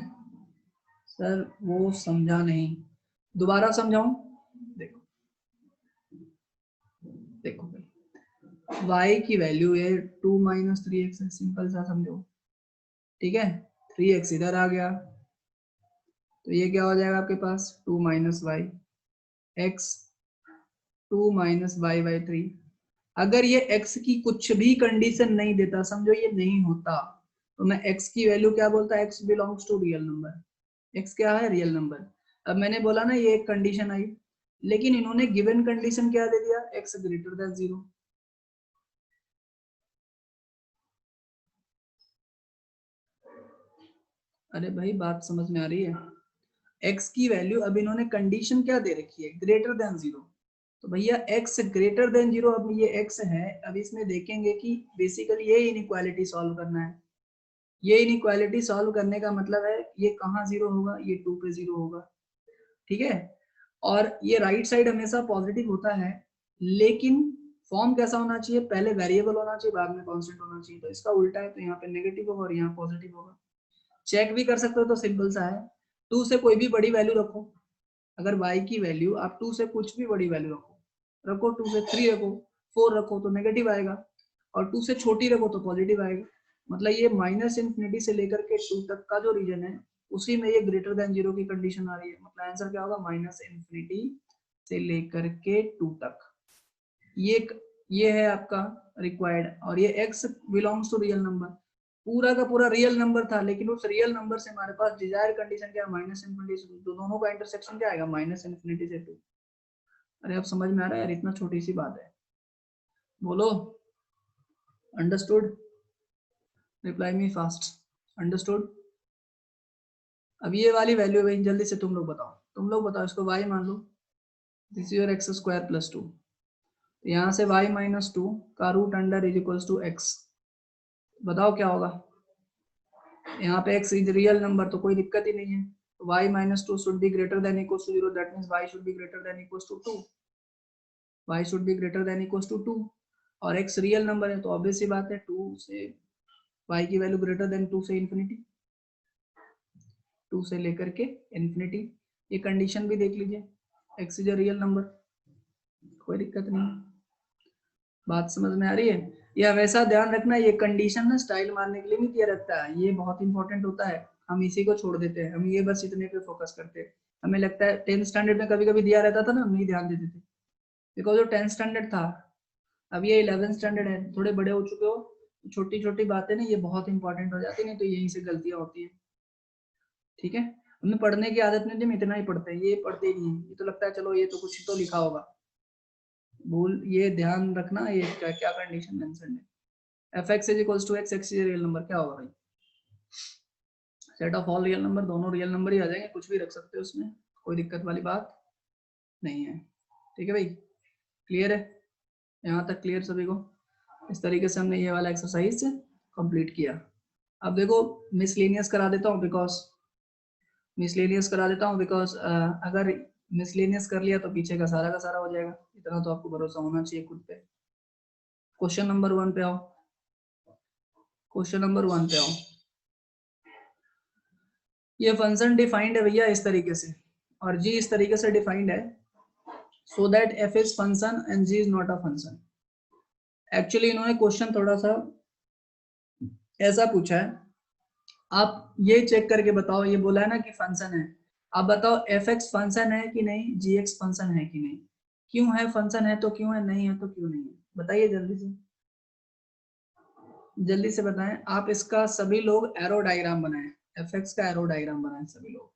सर? वो समझा नहीं, दोबारा समझाऊं? देखो देखो y की वैल्यू है 2 माइनस 3x, सिंपल सा समझो, ठीक है। 3x इधर आ गया, तो ये क्या हो जाएगा आपके पास? 2 minus y, x 2 minus y by 3। अगर ये x की कुछ भी कंडीशन नहीं देता, समझो ये नहीं होता, तो मैं x की वैल्यू क्या बोलता? x belongs to real number, x क्या है? Real number. अब मैंने बोला ना ये एक कंडीशन आई, लेकिन इन्होंने गिवन कंडीशन क्या दे दिया? x greater than 0। अरे भाई बात समझ में आ रही है? x की वैल्यू अब इन्होंने कंडीशन क्या दे रखी है? ग्रेटर देन 0, तो भैया x ग्रेटर देन 0, अब ये x है, अब इसमें देखेंगे कि बेसिकली ये इनइक्वालिटी सॉल्व करना है। ये इनइक्वालिटी सॉल्व करने का मतलब है ये कहाँ 0 होगा? ये 2 पे 0 होगा, ठीक है। और ये राइट साइड हमेशा पॉजिटिव होता है, लेकिन फॉर्म कैसा होना चाहिए? पहले वेरिएबल होना चाहिए, बाद में कांस्टेंट होना चाहिए, तो इसका उल्टा है, तो यहाँ पे नेगेटिव होगा और यहाँ पॉजिटिव होगा। चेक भी कर सकते हो, तो सिंपल सा है, 2 से कोई भी बड़ी वैल्यू रखो, अगर y की वैल्यू आप 2 से कुछ भी बड़ी वैल्यू रखो 2 से 3 रखो, 4 रखो तो नेगेटिव आएगा, और 2 से छोटी रखो तो पॉजिटिव आएगा। मतलब ये माइनस इन्फिनिटी से लेकर के 2 तक का जो रीजन है, उसी में ये ग्रेटर देन 0 की कंडीशन आ रही है। मतलब आंसर क्या होगा? माइनस इन्फिनिटी से लेकर के 2 तक। ये है आपका रिक्वायर्ड, और ये x belongs to real number, पूरा का पूरा रियल नंबर था, लेकिन उस रियल नंबर से हमारे पास डिजायर कंडीशन क्या है? माइनस इन्फिनिटी से 2, दोनों का इंटरसेक्शन क्या आएगा? माइनस इन्फिनिटी से 2। अरे अब समझ में आ रहा है यार, इतना छोटी सी बात है, बोलो understood, reply me fast, understood. अब ये वाली वैल्यू है, जल्दी से तुम लोग बताओ, तुम लोग बताओ, इसको y मान लो, this is your x square plus 2, यहाँ से y माइनस 2 का root under is equals to x, बताओ क्या होगा। यहाँ पे x इज रियल नंबर तो कोई दिक्कत ही नहीं है, y minus 2 should be greater than equals to 0, that means y should be greater than equals to 2, y should be greater than equals to 2, और x रियल नंबर है तो ऑब्वियस सी बात है 2 से y की वैल्यू ग्रेटर देन 2 से इंफिनिटी, 2 से लेकर के इंफिनिटी, ये कंडीशन भी देख लीजिए, x is a real number, कोई दिक्कत नहीं, बात समझ में आ रही है। ये हमेशा ध्यान रखना, ये कंडीशन ना स्टाइल मारने के लिए नहीं किया रहता है, ये बहुत इंपॉर्टेंट होता है, हम इसी को छोड़ देते हैं, हम ये बस इतने पे फोकस करते हैं। हमें लगता है 10th स्टैंडर्ड में कभी कभी दिया रहता था ना, हम नहीं ध्यान देते थे, बिकॉज वो 10th स्टैंडर्ड था, अब ये 11th स्टैंडर्ड है, थोड़े बड़े हो चुके हो, छोटी छोटी बातें ना ये बहुत इंपॉर्टेंट हो जाती है, नहीं तो यहीं से गलतियां होती है, ठीक है। हमें पढ़ने की आदत नहीं, हम इतना ही पढ़ते हैं, ये पढ़ते ही नहीं, ये तो लगता है चलो ये तो कुछ तो लिखा होगा, भूल, ये ध्यान रखना ये क्या क्या कंडीशन मेंशन है। F x is equals to x, x is real number, क्या होगा भाई, set of all real number, दोनों रियल नंबर ही आ जाएंगे, कुछ भी रख सकते हो उसमें, कोई दिक्कत वाली बात नहीं है, ठीक है भाई, क्लियर है, यहाँ तक क्लियर सभी को। इस तरीके से हमने ये वाला एक्सरसाइज कंप्लीट किया। अब देखो मिसलेनियस करा देता हूँ, बिकॉज अगर मिसलेनियस कर लिया तो पीछे का सारा हो जाएगा, इतना तो आपको भरोसा होना चाहिए खुद पे। क्वेश्चन नंबर 1 पे आओ, क्वेश्चन नंबर 1 पे आओ, ये फंक्शन डिफाइंड है भैया इस तरीके से, और जी इस तरीके से डिफाइंड है, so that f is function and g is not a function. Actually इन्होंने क्वेश्चन थोड़ा सा ऐसा पूछा है, आप ये चेक करके बताओ, ये बोला है ना कि फंक्शन है, आप बताओ एफ एक्स फंक्शन है कि नहीं, जी एक्स फंक्शन है कि नहीं, क्यों है, फंक्शन है तो क्यों है, नहीं है तो क्यों नहीं है, बताइए जल्दी से बताएं। आप इसका सभी लोग एरो डायग्राम बनाएं, एफ एक्स का एरो डायग्राम बनाएं सभी लोग।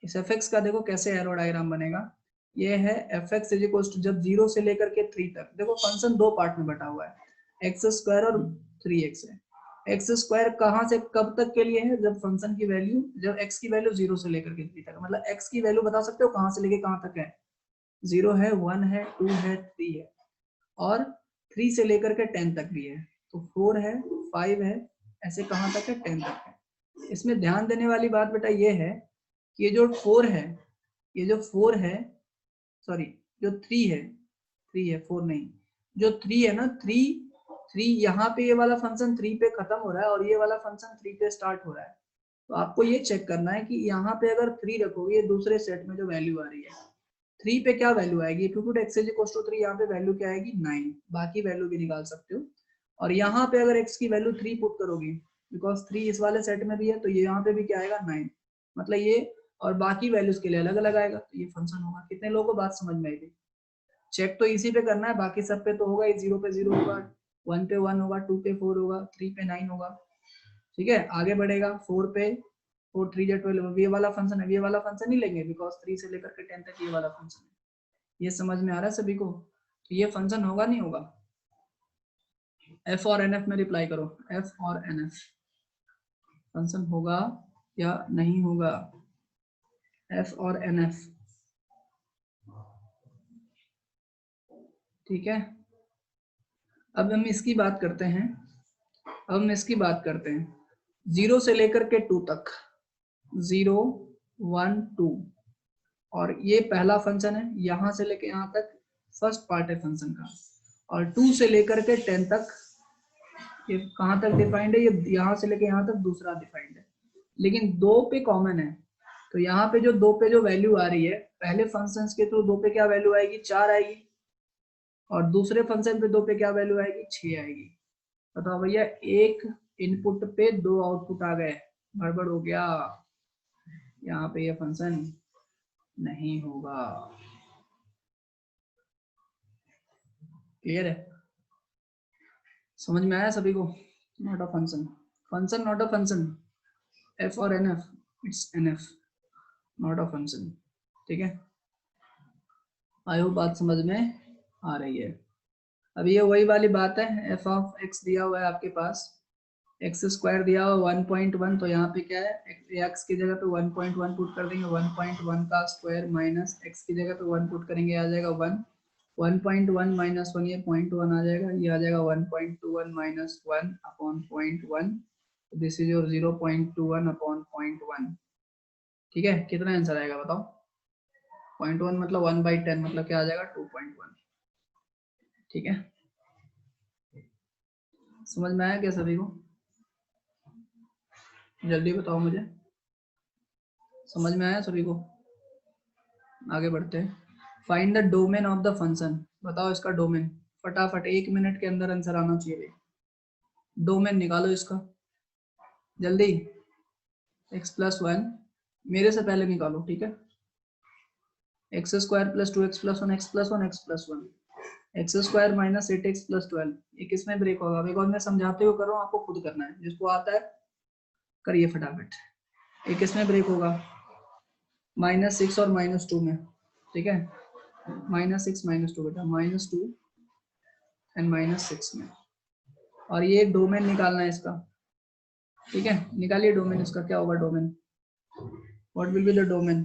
इस एफ एक्स का देखो कैसे एरो डायग्राम बनेगा, ये है f x is equal to, जब 0 से लेकर के 3 तक, देखो फंक्शन दो पार्ट में बटा हुआ है, एक्स स्क्वायर और 3x है। एक्स स्क्वायर कहाँ से कब तक के लिए है, जब फंक्शन की वैल्यू, जब x की वैल्यू 0 से लेकर के 3 तक, मतलब x की वैल्यू बता सकते हो कहाँ से लेके कहाँ तक है, 0 है, 1 है, 2 है, 3 है, और 3 से लेकर के 10 तक भी है, तो 4 है, 5 है, ऐसे कहाँ तक है, 10 तक है। इसमें ध्यान देने वाली बात बेटा ये है कि ये जो 4 है, ये जो 4 है, सॉरी जो 3 है, 3 है 4 नहीं, जो 3 है ना, 3 यहाँ पे ये वाला फंक्शन 3 पे खत्म हो रहा है और ये वाला फंक्शन 3 पे स्टार्ट हो रहा है, तो आपको ये चेक करना है कि यहाँ पे अगर 3 रखोगे, ये दूसरे सेट में जो वैल्यू आ रही है 3 पे क्या वैल्यू आएगी, if you put x is equals to 3, यहाँ पे वैल्यू क्या आएगी 9, बाकी वैल्यू भी निकाल सकते हो, और यहाँ पे अगर x की वैल्यू 3 पुट करोगे, बिकॉज 3 इस वाले सेट में भी है, तो ये यहाँ पे भी क्या आएगा 9, मतलब ये और बाकी वैल्यूज के लिए अलग अलग आएगा, तो ये फंक्शन होगा। कितने लोगों को बात समझ में आई? चेक तो इसी पे करना है, बाकी सब पे तो होगा ही, 0 पे 0 होगा, 1 पे 1 होगा, 2 पे 4 होगा, 3 पे 9 होगा, ठीक है। आगे बढ़ेगा 4 पे 4 3 जा 12, ये वाला फंक्शन है, ये वाला फंक्शन नहीं लेंगे, बिकॉज 3 से लेकर के 10 तक ये वाला फंक्शन है। ये समझ में आ रहा है सभी को, तो ये फंक्शन होगा नहीं होगा, एफ और एन एफ में रिप्लाई करो, एफ और एन एफ फंक्शन होगा या नहीं होगा, एफ और एन एफ, ठीक है। अब हम इसकी बात करते हैं, अब हम इसकी बात करते हैं 0 से लेकर के 2 तक, 0 1 2, और ये पहला फंक्शन है, यहां से लेकर यहां तक फर्स्ट पार्ट है फंक्शन का, और 2 से लेकर के 10 तक ये कहां तक डिफाइंड है, ये यहां से लेकर यहां तक दूसरा डिफाइंड है, लेकिन 2 पे कॉमन है, तो यहाँ पे जो 2 पे जो वैल्यू आ रही है, पहले फंक्शंस के थ्रू 2 पे क्या वैल्यू आएगी, 4 आएगी, और दूसरे फंक्शन पे 2 पे क्या वैल्यू आएगी, 6 आएगी। बताओ भैया, एक इनपुट पे 2 आउटपुट आ गए, गड़बड़ हो गया, यहाँ पे ये फंक्शन नहीं होगा, क्लियर है, समझ में आया सभी को, not a function, function not a function, F और N F, it's N F, not a function, ठीक है। आई होप बात समझ में आ रही है। अब ये वही वाली बात है, एफ ऑफ एक्स दिया हुआ है आपके पास, एक्स स्क्वायर दिया हुआ 1.1, तो यहाँ पे क्या है, एक्स की जगह पे 1.1 पुट कर देंगे, 1.1 का स्क्वायर माइनस एक्स की जगह पे 1 पुट करेंगे, आ जाएगा 1, 1.1 माइनस 1, ये 0.1 आ जाएगा, ये आ जाएगा 1.21 minus 1 upon 0.1, this is your 0.21 upon 0.1। ठीक है, कितना आंसर आएगा बताओ? 0.1 मतलब 1/10 मतलब क्या आ जाएगा, 2.1। ठीक है, समझ में आया क्या सभी को? जल्दी बताओ मुझे, समझ में आया सभी को? आगे बढ़ते हैं। Find the domain of the function, बताओ इसका डोमेन, फटाफट 1 मिनट के अंदर आंसर आना चाहिए। डोमेन निकालो इसका जल्दी। x+1, मेरे से पहले निकालो, ठीक है। X square plus 2x+1, x+1, x+1, x square minus 8x+12, ये किसमें ब्रेक होगा? एक और मैं समझाते हुए कर रहा हूँ, आपको खुद करना है, जिसको आता है करिए फटाफट। ये किसमें ब्रेक होगा? -6 और -2 में, ठीक है। -6 -2 बेटा, -2 एंड -6 में, और ये डोमेन निकालना है इसका, ठीक है। निकालिए डोमेन इसका, क्या होगा domain? What will be the domain?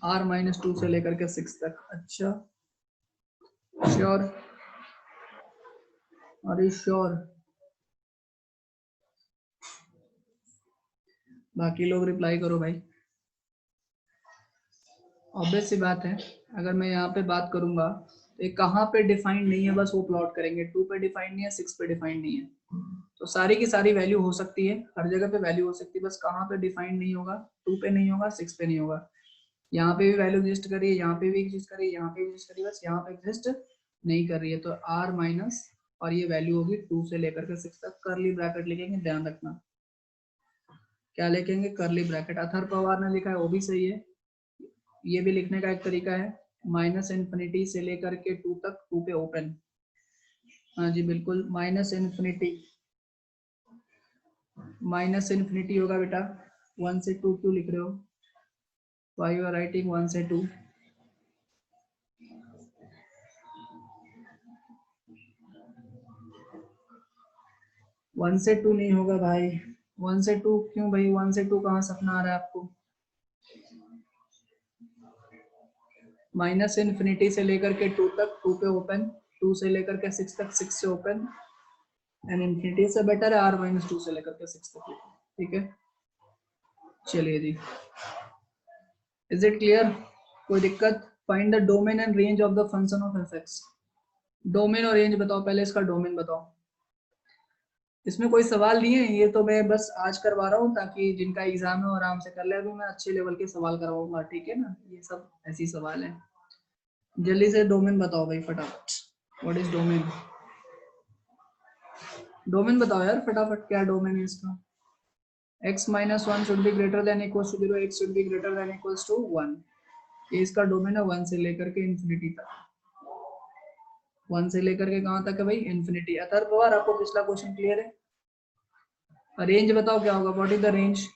R-2 से लेकर के 6 तक। अच्छा, श्योर? Are you sure? बाकी लोग रिप्लाई करो भाई। ऑब्वियस सी बात है, अगर मैं यहाँ पे बात करूंगा तो ये कहाँ पे डिफाइंड नहीं है, बस वो प्लॉट करेंगे। 2 पे डिफाइंड नहीं है, 6 पे डिफाइंड नहीं है, तो सारी की सारी वैल्यू हो सकती है, हर जगह पे वैल्यू हो सकती है, बस कहाँ पे डिफाइंड नहीं होगा? 2 पे नहीं होगा, 6 पे नहीं होगा। यहाँ पे भी वैल्यू एग्जिस्ट कर रही है, यहाँ पे भी एग्जिस्ट कर रही है, यहाँ पे भी एग्जिस्ट कर रही है, बस यहाँ पे एग्जिस्ट नहीं कर रही है। तो R माइनस, और ये वैल्यू होगी 2 से लेकर के 6 तक, करली ब्रैकेट लिखेंगे, ध्यान रखना क्या लिखेंगे, करली ब्रैकेट। अथर पवार ने लिखा है वो भी सही है, ये भी लिखने का एक तरीका है, -∞ से लेकर के 2 तक, 2 पे ओपन। हाँ जी बिल्कुल, -∞ होगा बेटा। 1 से 2 क्यों लिख रहे हो? वाई यू आर राइटिंग 1 से 2? 1 से 2 नहीं होगा भाई, 1 से 2 क्यों भाई? 1 से 2 कहाँ सपना आ रहा है आपको? -∞ से लेकर के 2 तक, 2 पे ओपन, 2 से लेकर के 6 तक, 6 से ओपन, एंड इन्फिनिटी से बेटर है R-2 से लेकर के 6 तक, ठीक है। चलिए जी, इज इट क्लियर? कोई दिक्कत? Find the domain and range of the function of F). Domain और रेंज बताओ, पहले इसका डोमेन बताओ। इसमें कोई सवाल नहीं है, ये तो मैं बस आज करवा रहा हूँ ताकि जिनका एग्जाम है वो आराम से कर ले। अभी मैं अच्छे लेवल के सवाल करवाऊंगा, ठीक है ना, ये सब ऐसी सवाल है। जल्दी से डोमेन बताओ भाई फटाफट, व्हाट इज डोमेन? डोमेन बताओ यार फटाफट, क्या डोमेन है इसका? x-1 should be greater than equals to 0, x should be greater than equals to 1, ये इसका डोमेन है 1 से लेकर के इन्फिनिटी तक। 1 से लेकर के कहाँ तक है भाई? इन्फिनिटी। अथर पवार आपको पिछला क्वेश्चन क्लियर है? रेंज बताओ क्या होगा, what is the range?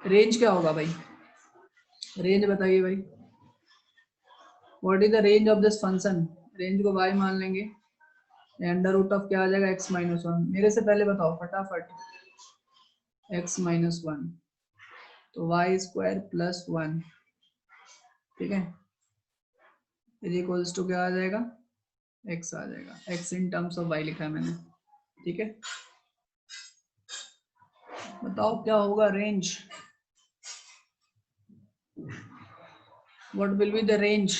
Range क्या होगा भाई? रेंज बताइए भाई, what is the range of this function? Range को y मान लेंगे, अंडर रूट ऑफ क्या आ जाएगा, x-1। मेरे से पहले बताओ फटाफट, x-1 तो y² प्लस 1, ठीक है, इज इक्वल्स टू क्या आ जाएगा, x आ जाएगा। x in terms of y लिखा है मैंने, ठीक है। बताओ क्या होगा range, what will be the range?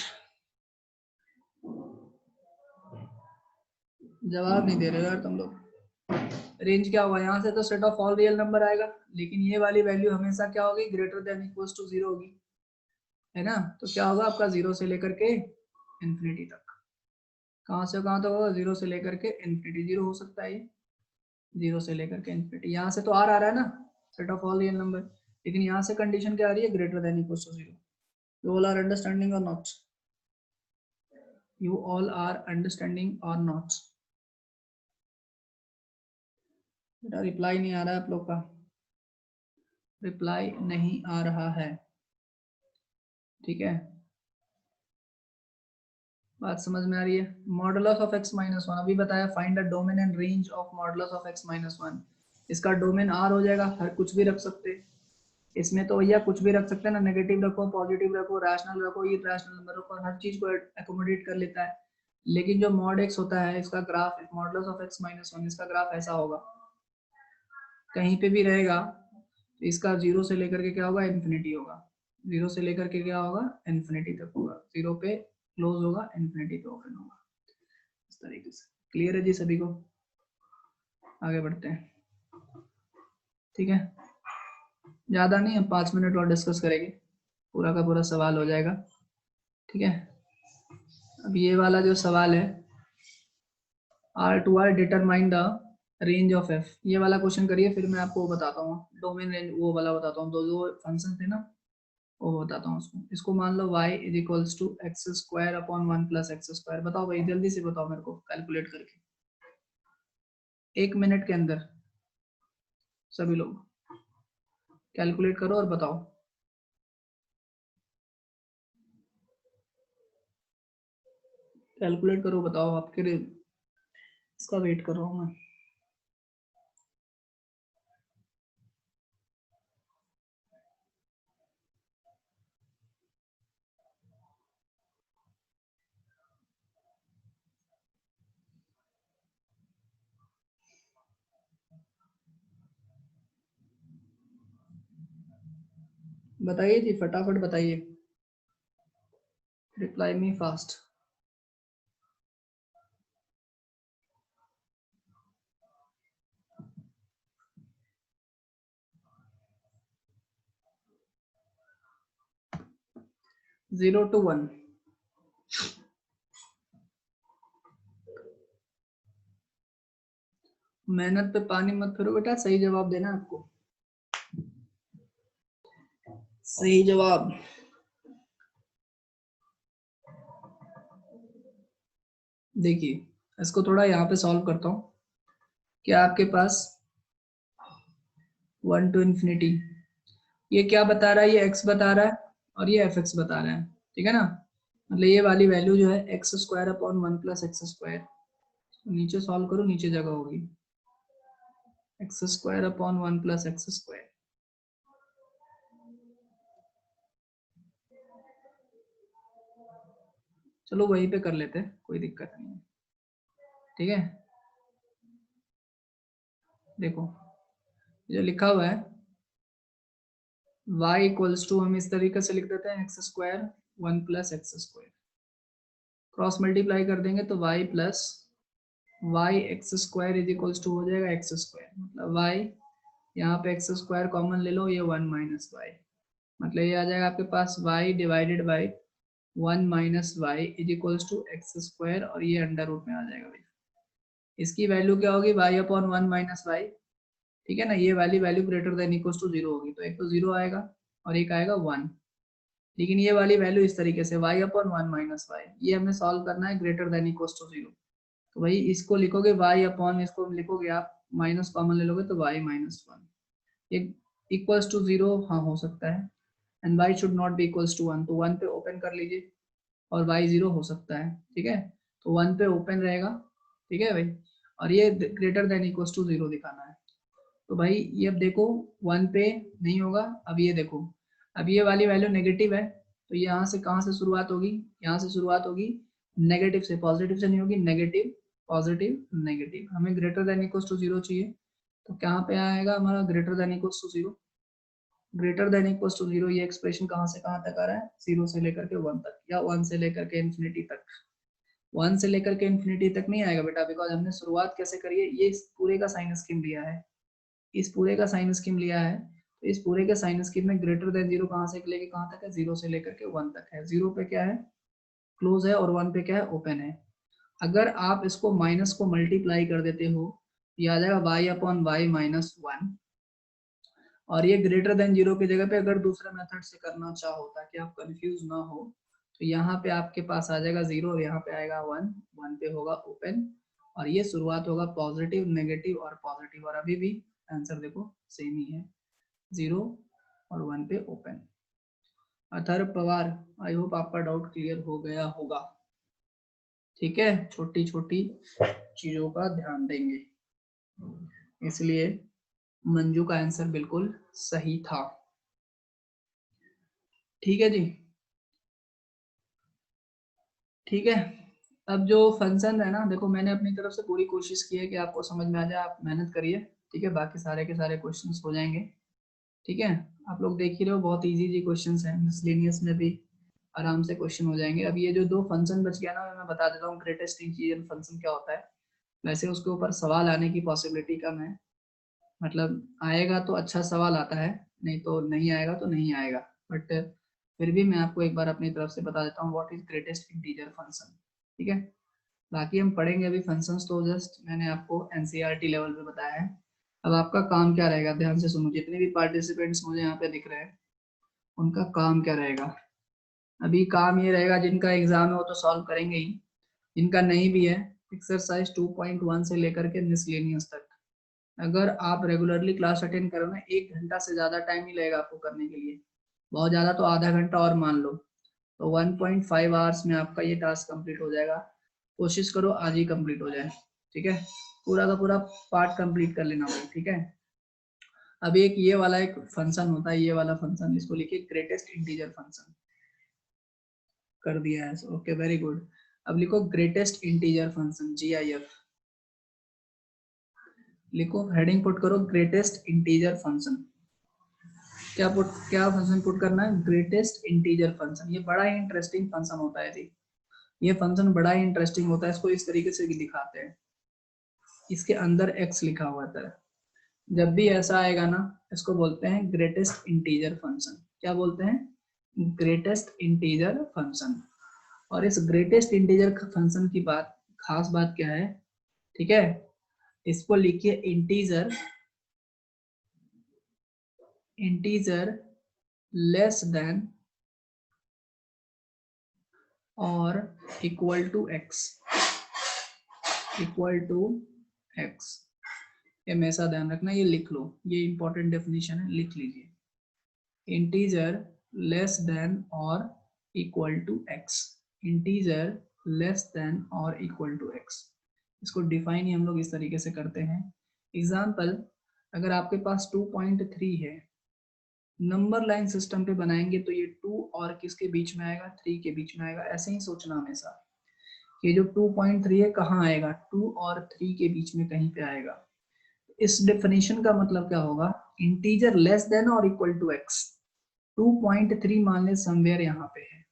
जवाब नहीं दे रहे यार तुम लोग। रेंज क्या होगा? यहाँ से तो set of all real number आएगा, लेकिन ये वाली वैल्यू हमेशा क्या होगी, ग्रेटर देन इक्वल्स टू 0 होगी, है ना। तो क्या होगा आपका, 0 से लेकर के इन्फिनिटी तक। कहाँ से कहाँ तक होगा? 0 से लेकर के इन्फिनिटी। 0 हो सकता है ये, 0 से लेकर के इन्फिनिटी। यहाँ से तो R आ रहा है ना, set of all real number, लेकिन यहाँ से कंडीशन क्या आ रही है, greater than equals to 0। You all are understanding or not? You all are understanding or not? बेटा रिप्लाई नहीं आ रहा है आप लोग का, रिप्लाई नहीं आ रहा है, ठीक है। बात समझ में आ रही है? Modulus of x minus one अभी बताया, find the domain and range of modulus of x minus one. इसका डोमेन r हो जाएगा, हर कुछ भी रख सकते हैं इसमें, तो भैया कुछ भी रख सकते हैं ना, नेगेटिव रखो, पॉजिटिव रखो, रैशनल रखो, इरैशनल नंबर रखो, हर चीज को एकोमोडेट कर लेता है। लेकिन जो मॉड x होता है, इसका graph modulus of x minus one, इसका ग्राफ ऐसा होगा, कहीं पे भी रहेगा तो इसका जीरो से लेकर के क्या होगा, इन्फिनिटी होगा। जीरो से लेकर के क्या होगा, इन्फिनिटी तक होगा। जीरो पे क्लोज होगा, इन्फिनिटी पे ओपन होगा, इस तरीके से। क्लियर है जी सभी को? आगे बढ़ते हैं, ठीक है। ज्यादा नहीं, हम 5 मिनट और डिस्कस करेंगे, पूरा का पूरा सवाल हो जाएगा, ठीक है। अब ये वाला जो सवाल है, R to R determine the range of f, ये वाला क्वेश्चन करिए, फिर मैं आपको बताता हूँ डोमेन रेंज, वो वाला बताता हूँ, दो फंक्शन थे ना, वो बताता हूँ उसको। इसको मान लो y is equals to x square upon one plus x square. बताओ भाई, जल्दी से बताओ मेरे को, कैलकुलेट करके 1 मिनट के अंदर सभी लोग कैलकुलेट करो और बताओ। कैलकुलेट करो, बताओ, आपके लिए इसका वेट कर रहा हूँ मैं। बताइए जी, फटाफट बताइए, reply me fast. Zero to one. मेहनत पे पानी मत फिरो बेटा, सही जवाब देना आपको, सही जवाब। देखिए, इसको थोड़ा यहाँ पे सॉल्व करता हूँ। क्या आपके पास 1 टू इन्फिनिटी, ये क्या बता रहा है, ये x बता रहा है और ये fx बता रहा है, ठीक है ना। मतलब ये वाली वैल्यू जो है x square upon one plus x square, नीचे सॉल्व करो, नीचे जगह होगी x square upon one plus x square. चलो वहीं पे कर लेते हैं, कोई दिक्कत नहीं है, ठीक है। देखो जो लिखा हुआ है y इक्वल्स टू, हम इस तरीके से लिख देते हैं x square one plus x square, cross multiply कर देंगे तो y plus y x square is equals to हो जाएगा एक्स स्क्वायर, मतलब y, यहाँ पे एक्स स्क्वायर कॉमन ले लो, ये वन माइनस वाई, मतलब ये आ जाएगा आपके पास y divided by one minus y is equals to x square, और ये अंडर रूट में आ जाएगा भाई। इसकी वैल्यू क्या होगी, y upon one minus y, ठीक है ना। ये वाली value greater than equals to zero होगी, तो एक तो जीरो आएगा और एक आएगा वन। लेकिन ये वाली वैल्यू इस तरीके से y upon one minus y, ये हमें सॉल्व करना है greater than equals to zero. तो भाई इसको लिखोगे y अपॉन, इसको लिखोगे आप माइनस कॉमन ले लोगे तो y माइनस वन, एक इक्वल्स टू जीरो, हाँ हो सकता है। And y should not be equals to one, तो वन पे ओपन कर लीजिए, और y जीरो हो सकता है, ठीक है। तो वन पे ओपन रहेगा, ठीक है भाई, और ये greater than equals to zero दिखाना है। तो भाई ये अब देखो, वन पे नहीं होगा, अब ये देखो, अब ये वाली वैल्यू नेगेटिव है, तो यहाँ से कहाँ से शुरुआत होगी, यहाँ से शुरुआत होगी नेगेटिव से, पॉजिटिव से नहीं होगी, नेगेटिव पॉजिटिव नेगेटिव, हमें greater than equals to zero चाहिए, तो कहाँ पे आएगा हमारा greater than equals to zero. Greater than equals to zero, ये एक्सप्रेशन कहाँ से कहाँ तक आ रहा है, जीरो से लेकर के वन तक, या वन से लेकर के इन्फिनिटी तक। वन से लेकर के इन्फिनिटी तक नहीं आएगा बेटा, बिकॉज हमने शुरुआत कैसे करी है, ये इस पूरे का साइन स्कीम लिया है, इस पूरे का साइन स्कीम लिया है, तो इस पूरे के साइन स्कीम में ग्रेटर देन जीरो कहाँ से लेके कहाँ तक है, जीरो से लेकर के वन तक है। जीरो पे क्या है, क्लोज है, और वन पे क्या है, ओपन है। अगर आप इसको माइनस को मल्टीप्लाई कर देते हो, ये आ जाएगा y upon y minus one, और ये ग्रेटर देन जीरो की जगह पे अगर दूसरे मेथड से करना चाहो ताकि आप कंफ्यूज ना हो, तो यहाँ पे आपके पास आ जाएगा जीरो और यहाँ पे आएगा वन, वन पे होगा ओपन, और ये शुरुआत होगा पॉजिटिव नेगेटिव और पॉजिटिव, और अभी भी आंसर देखो सेम ही है, जीरो और वन पे open. Atharva Pawar, I hope आपका डाउट क्लियर हो गया होगा। ठीक है, छोटी छोटी चीजों का ध्यान देंगे, इसलिए मंजू का आंसर बिल्कुल सही था। ठीक है जी, ठीक है। अब जो फंक्शन है ना, देखो मैंने अपनी तरफ से पूरी कोशिश की है कि आपको समझ में आ जाए, आप मेहनत करिए, ठीक है, बाकी सारे के सारे क्वेश्चंस हो जाएंगे। ठीक है, आप लोग देख ही रहे हो, बहुत इजी जी क्वेश्चंस हैं, मिसलेनियस में भी आराम से क्वेश्चन हो जाएंगे। अब ये जो दो फंक्शन बच गया ना, मैं बता देता हूँ ग्रेटेस्ट इंटीजर फंक्शन क्या होता है। वैसे उसके ऊपर सवाल आने की पॉसिबिलिटी कम है, मतलब आएगा तो अच्छा सवाल आता है, नहीं तो नहीं आएगा तो नहीं आएगा, बट फिर भी मैं आपको एक बार अपनी तरफ से बता देता हूँ what is greatest integer function. ठीक है, बाकी हम पढ़ेंगे अभी फंक्शंस, तो जस्ट मैंने आपको एनसीईआरटी लेवल पे बताया है। अब आपका काम क्या रहेगा, ध्यान से सुनो, जितने भी पार्टिसिपेंट्स मुझे यहाँ पे दिख रहे हैं उनका काम क्या रहेगा। अभी काम ये रहेगा, जिनका एग्जाम है वो तो सॉल्व करेंगे ही, जिनका नहीं भी है, एक्सरसाइज 2.1 से लेकर के मिसलेनियस तक अगर आप रेगुलरली क्लास अटेंड करो ना, 1 घंटा से ज्यादा टाइम नहीं लगेगा आपको करने के लिए, बहुत ज्यादा तो आधा घंटा और मान लो, तो 1.5 आवर्स में आपका ये टास्क कंप्लीट हो जाएगा। कोशिश करो आज ही कंप्लीट हो जाए, ठीक है, पूरा का पूरा पार्ट कंप्लीट कर लेना भाई, ठीक है। अब एक ये वाला एक फंक्शन होता है, ये वाला फंक्शन, इसको लिखिए ग्रेटेस्ट इंटीजर फंक्शन, कर दिया है, ओके वेरी गुड। अब लिखो ग्रेटेस्ट इंटीजर फंक्शन, GIF लिखो, हेडिंग पुट करो ग्रेटेस्ट इंटीजर फंक्शन। क्या फंक्शन पुट करना है, ग्रेटेस्ट इंटीजर फंक्शन। ये बड़ा ही इंटरेस्टिंग फंक्शन होता है जी, ये फंक्शन बड़ा ही इंटरेस्टिंग होता है। इसको इस तरीके से दिखाते हैं, इसके अंदर x लिखा हुआ था, जब भी ऐसा आएगा ना, इसको बोलते हैं ग्रेटेस्ट इंटीजर फंक्शन। क्या बोलते हैं, ग्रेटेस्ट इंटीजर फंक्शन। और इस ग्रेटेस्ट इंटीजर फंक्शन की बात, खास बात क्या है, ठीक है, इसको लिखिए इंटीजर, इंटीजर लेस देन और equal to x, equal to x। ये हमेशा ध्यान रखना, ये लिख लो, ये इंपॉर्टेंट डेफिनेशन है, लिख लीजिए। इंटीजर लेस देन और equal to x, integer less than और इक्वल टू x। इसको डिफाइन ही हम लोग इस तरीके से करते हैं। एग्जाम्पल, अगर आपके पास 2.3 है, नंबर लाइन सिस्टम पे बनाएंगे तो ये 2 और किसके बीच में आएगा, 3 के बीच में आएगा। ऐसे ही सोचना हमेशा, ये जो 2.3 है कहाँ आएगा, 2 और 3 के बीच में कहीं पे आएगा। इस डेफिनेशन का मतलब क्या होगा, इंटीजर लेस देन और इक्वल टू x। 2.3 मान ले समवेयर यहाँ पे है,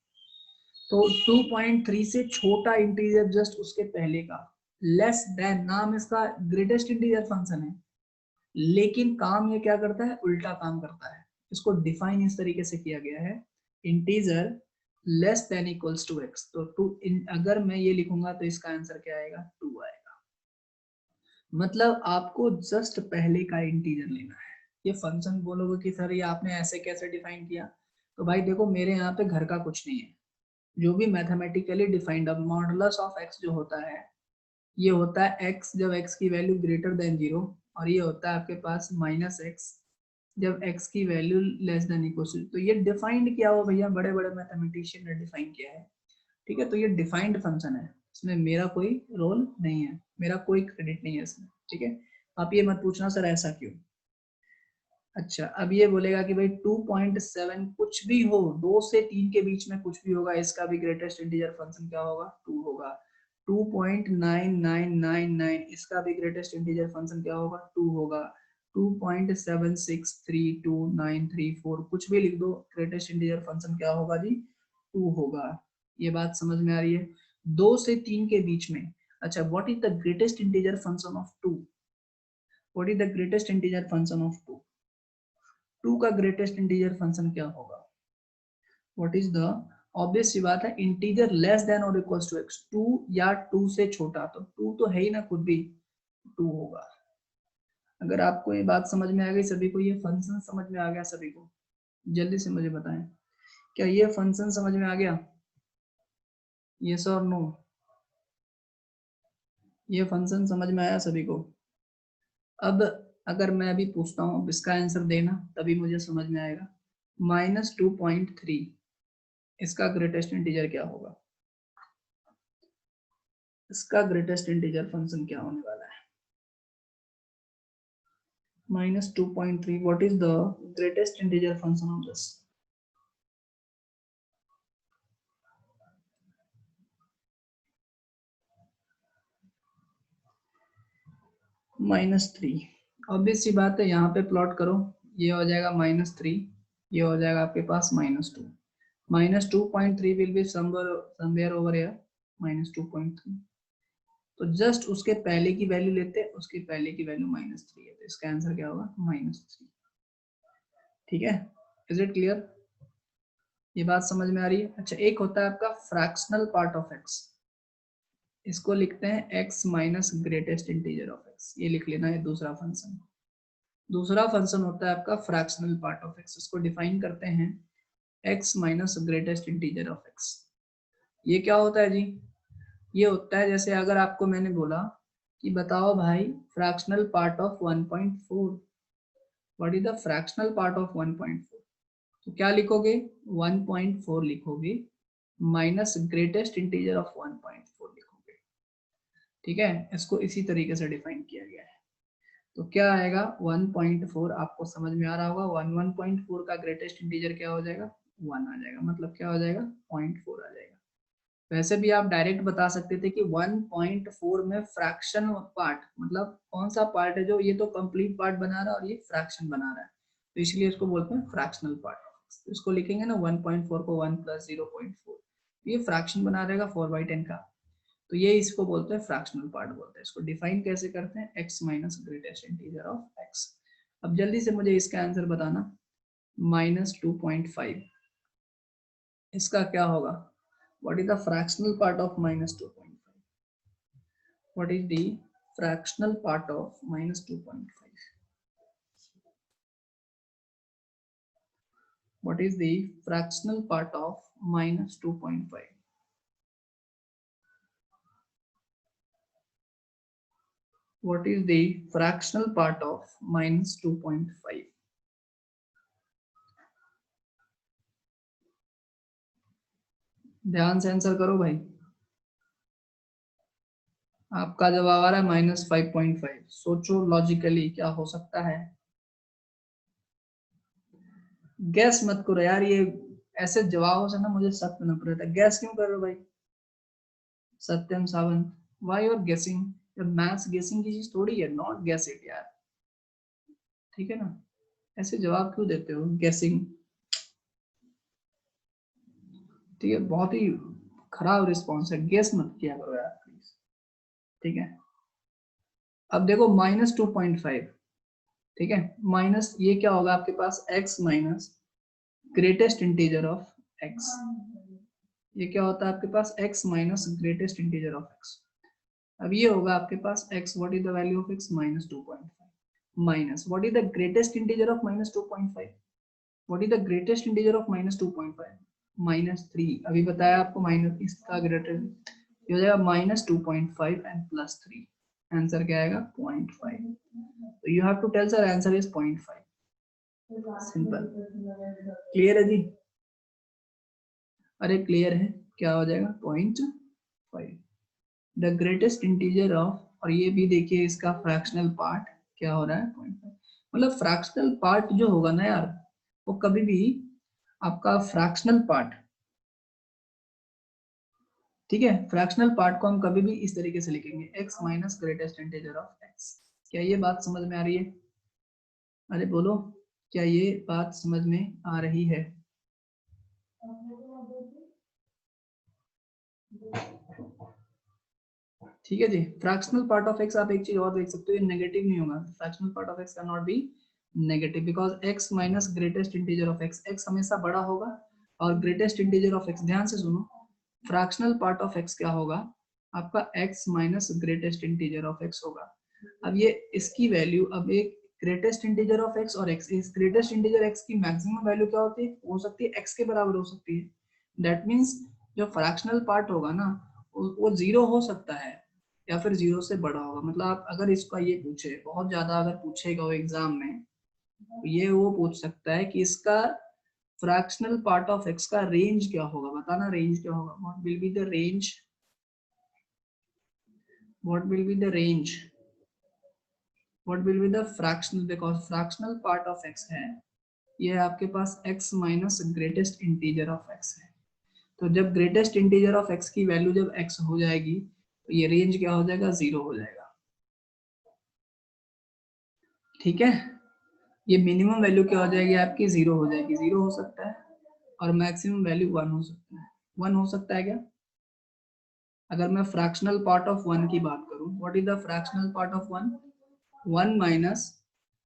तो 2.3 से छोटा इंटीजर जस्ट उसके पहले का, लेस देन, नाम इसका ग्रेटेस्ट इंटीजर फंक्शन है, लेकिन काम ये क्या करता है, उल्टा काम करता है। इसको डिफाइन इस तरीके से किया गया है, integer less than equals to x। तो अगर मैं ये लिखूंगा तो इसका आंसर क्या आएगा, 2 आएगा। मतलब आपको जस्ट पहले का इंटीजर लेना है। ये फंक्शन बोलोगे कि सर ये आपने ऐसे कैसे डिफाइन किया, तो भाई देखो मेरे यहाँ पे घर का कुछ नहीं है, जो भी मैथमेटिकली डिफाइंड, अब मॉडुलस ऑफ x जो होता है, ये होता है x जब x की वैल्यू ग्रेटर देन 0, और ये होता है आपके पास -x जब x की वैल्यू लेस देन इक्वल। तो ये डिफाइंड किया हुआ भैया, बड़े बड़े मैथमेटिशियन ने डिफाइन किया है, ठीक है। तो ये डिफाइंड फंक्शन है, इसमें मेरा कोई रोल नहीं है, मेरा कोई क्रेडिट नहीं है इसमें, ठीक है। आप ये मत पूछना सर ऐसा क्यों। अच्छा, अब ये बोलेगा कि भाई 2.7 कुछ भी हो, 2 से 3 के बीच में कुछ भी होगा, इसका भी ग्रेटेस्ट इंटीजर फंक्शन क्या होगा, 2 होगा। 2.9999 इसका भी ग्रेटेस्ट इंटीजर फंक्शन क्या होगा, 2 होगा। 2.76329334 कुछ भी लिख दो, ग्रेटेस्ट इंटीजर फंक्शन क्या होगा जी, 2 होगा। ये बात समझ में आ रही है, 2 से 3 के बीच में। अच्छा, what is the greatest integer function of 2, what is the greatest integer function of 2, 2 का ग्रेटेस्ट इंटीजर फंक्शन क्या होगा, व्हाट इज द, ऑब्वियस सी बात है, इंटीजर लेस देन और इक्वल्स टू x, 2 या 2 से छोटा, तो 2 तो है ही ना खुद भी, 2 होगा। अगर आपको ये बात समझ में आ गई सभी को, ये फंक्शन समझ में आ गया सभी को, जल्दी से मुझे बताएं, क्या ये फंक्शन समझ में आ गया, यस और नो, ये फंक्शन समझ में आया सभी को। अब अगर मैं अभी पूछता हूँ, इसका आंसर देना तभी मुझे समझ में आएगा। -2.3 इसका ग्रेटेस्ट इंटीजर क्या होगा, इसका ग्रेटेस्ट इंटीजर फंक्शन क्या होने वाला है? -2.3. What is the greatest integer function of this? -3. Obvious सी बात है, यहाँ पे प्लॉट करो, ये हो जाएगा -3, ये हो जाएगा आपके पास -2. -2.3 will be somewhere over here, -2.3. तो जस्ट उसके पहले की वैल्यू लेते हैं, उसके पहले की वैल्यू -3 है, तो इसका आंसर क्या होगा? -3. ठीक है, इज इट क्लियर? ये बात समझ में आ रही है? अच्छा, एक होता है आपका फ्रैक्शनल पार्ट ऑफ एक्स, इसको लिखते हैं x minus greatest integer of x, ये लिख लेना है दूसरा फंक्शन. दूसरा फंक्शन होता है आपका फ्रैक्शनल पार्ट ऑफ x, इसको डिफाइन करते हैं x minus greatest integer of x. ये क्या होता है जी? ये होता है जैसे अगर आपको मैंने बोला कि बताओ भाई fractional part of 1.4, what is the fractional part of 1.4, तो क्या लिखोगे? 1.4 लिखोगे माइनस ग्रेटेस्ट इंटीजर ऑफ 1.4 लिखोगे. ठीक है, इसको इसी तरीके से डिफाइन किया गया है. तो क्या आएगा? 1.4. आपको समझ में आ रहा होगा, 1.4 का ग्रेटेस्ट इंटीजर क्या हो जाएगा? 1 आ जाएगा. मतलब क्या हो जाएगा? 0.4 आ जाएगा. वैसे भी आप डायरेक्ट बता सकते थे कि 1.4 में फ्रैक्शन पार्ट, मतलब कौन सा पार्ट है जो ये तो कंप्लीट पार्ट बना रहा है और ये फ्रैक्शन बना रहा है, तो इसलिए इसको बोलते हैं फ्रैक्शनल पार्ट. तो इसको लिखेंगे ना 1.4 को 1 + 0.4, ये फ्रैक्शन बना रहेगा 4/10 का, तो ये इसको बोलते हैं फ्रैक्शनल पार्ट बोलते हैं. इसको डिफाइन कैसे करते हैं? x minus greatest integer of x. अब जल्दी से मुझे इसका आंसर बताना. -2.5, इसका क्या होगा? What is the fractional part of -2.5? What is the fractional part of -2.5? What is the fractional part of -2.5? What is the fractional part of -2.5? ध्यान से आंसर करो भाई. आपका जवाब आ रहा है -5.5. सोचो लॉजिकली क्या हो सकता है. गैस मत करो यार, ये ऐसे जवाबों से ना मुझे सख्त नफरत रहता है. गैस क्यों कर रहे हो भाई? Satyam Sawant, why you are guessing? यार मैथ्स गेसिंग की चीज थोड़ी है, नॉट गैस इट यार. ठीक है ना, ऐसे जवाब क्यों देते हो? गेसिंग, ठीक है, बहुत ही खराब रिस्पॉन्स है. गेस मत किया करो यार प्लीज. ठीक है, अब देखो -2.5. ठीक है, माइनस ये क्या होगा आपके पास? x minus greatest integer of x. ये क्या होता है आपके पास? x minus greatest integer of x. अब ये होगा आपके पास x, what is the value of x? -2.5 minus what is the greatest integer of -2.5? What is the greatest integer of -2.5? -3. अभी बताया आपको माइनस इसका ग्रेटेस्ट, ये हो जाएगा -2.5 एंड +3. आंसर क्या आएगा? 0.5. तो you have to tell sir answer is 0.5. Simple. Clear है जी? अरे क्लियर है, क्या हो जाएगा? 0.5. द ग्रेटेस्ट इंटीजर ऑफ, और ये भी देखिए इसका फ्रैक्शनल पार्ट क्या हो रहा है? 0.5. मतलब फ्रैक्शनल पार्ट जो होगा ना यार, वो कभी भी आपका फ्रैक्शनल पार्ट, ठीक है, फ्रैक्शनल पार्ट को हम कभी भी इस तरीके से लिखेंगे x minus greatest integer of x. क्या ये बात समझ में आ रही है? अरे बोलो, क्या ये बात समझ में आ रही है? ठीक है जी. फ्रैक्शनल पार्ट ऑफ x, आप एक चीज और देख सकते हो, ये नेगेटिव नहीं होगा. Fractional part of x can not B negative because x minus greatest integer of x, x हमेशा बड़ा होगा और ग्रेटेस्ट इंटीजर ऑफ x, ध्यान से सुनो, फ्रैक्शनल पार्ट ऑफ x क्या होगा आपका? x minus greatest integer of x होगा. अब ये इसकी वैल्यू, अब एक ग्रेटेस्ट इंटीजर ऑफ x और x, इस ग्रेटेस्ट इंटीजर x की मैक्सिमम वैल्यू क्या होती है? हो सकती है x के बराबर हो सकती है. दैट मीन्स जो फ्रैक्शनल पार्ट होगा ना, वो 0 हो सकता है या फिर 0 से बड़ा होगा. मतलब आप अगर इसका ये पूछे, बहुत ज्यादा अगर पूछेगा वो एग्जाम में, तो ये वो पूछ सकता है कि इसका फ्रैक्शनल पार्ट ऑफ x का रेंज क्या होगा? बताना रेंज क्या होगा? What will be the range what will be the range, what will be the fractional, because fractional part of x है, ये आपके पास x minus greatest integer of x है। तो जब ग्रेटेस्ट इंटीजर ऑफ x की वैल्यू जब x हो जाएगी तो ये रेंज क्या हो जाएगा, 0 हो जाएगा। ठीक है, ये मिनिमम वैल्यू क्या हो जाएगी आपकी, 0 हो जाएगी। 0 हो सकता है और मैक्सिमम वैल्यू 1 हो सकता है। 1 हो सकता है क्या? अगर मैं फ्रैक्शनल पार्ट ऑफ 1 की बात करूं, what is the fractional part of 1? 1 minus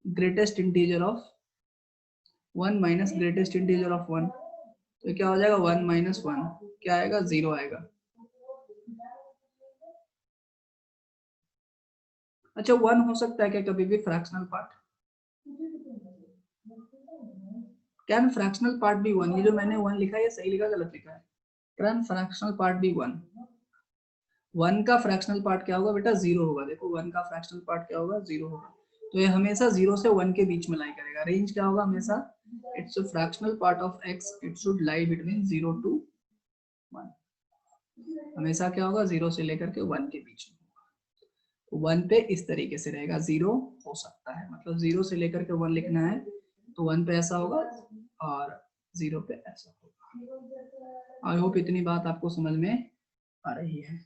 greatest integer of 1 minus greatest integer of 1, तो क्या हो जाएगा 1 माइनस 1, क्या आएगा, 0 आएगा। अच्छा 1 हो सकता है क्या कभी भी fractional part? Can fractional part भी 1? ये जो मैंने 1 लिखा है ये सही लिखा गलत लिखा है? कैन फ्रैक्शनल पार्ट भी 1? 1 का फ्रैक्शनल पार्ट क्या होगा बेटा, 0 होगा। देखो 1 का फ्रैक्शनल पार्ट क्या होगा, 0 होगा। तो ये हमेशा 0 से 1 के बीच में लाई करेगा। रेंज क्या होगा हमेशा, it's a fractional part of x, it should lie between 0 to 1। हमेशा क्या होगा, 0 से लेकर के 1 के बीच में। 1 पे इस तरीके से रहेगा, 0 हो सकता है, मतलब 0 से लेकर के 1 लिखना है तो 1 पे ऐसा होगा और 0 पे ऐसा होगा। आई होप इतनी बात आपको समझ में आ रही है।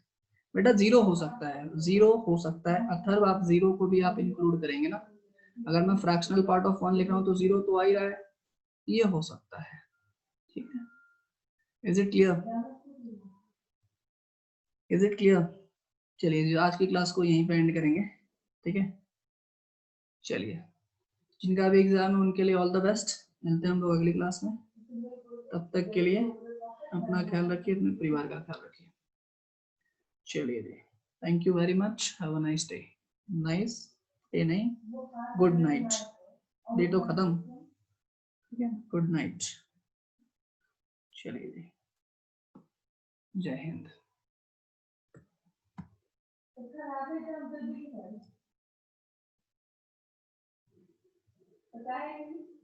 बेटा 0 हो सकता है, 0 हो सकता है अथर्व, आप 0 को भी आप इंक्लूड करेंगे ना। अगर मैं फ्रैक्शनल पार्ट ऑफ 1 लिख रहा हूँ तो 0 तो आ ही रहा है, ये हो सकता है। ठीक है, is it clear, is it clear? चलिए आज की क्लास को यहीं पे एंड करेंगे। ठीक है, चलिए जिनका भी एग्जाम है उनके लिए ऑल द बेस्ट। मिलते हैं हम लोग अगली क्लास में, तब तक के लिए अपना ख्याल रखिए, अपने परिवार का ख्याल रखिए। चलिए जी, thank you very much, have a nice day. Nice day नहीं, गुड नाइट। डे तो खत्म, ठीक है, गुड नाइट। चलिए जी, जय हिंद। बताएं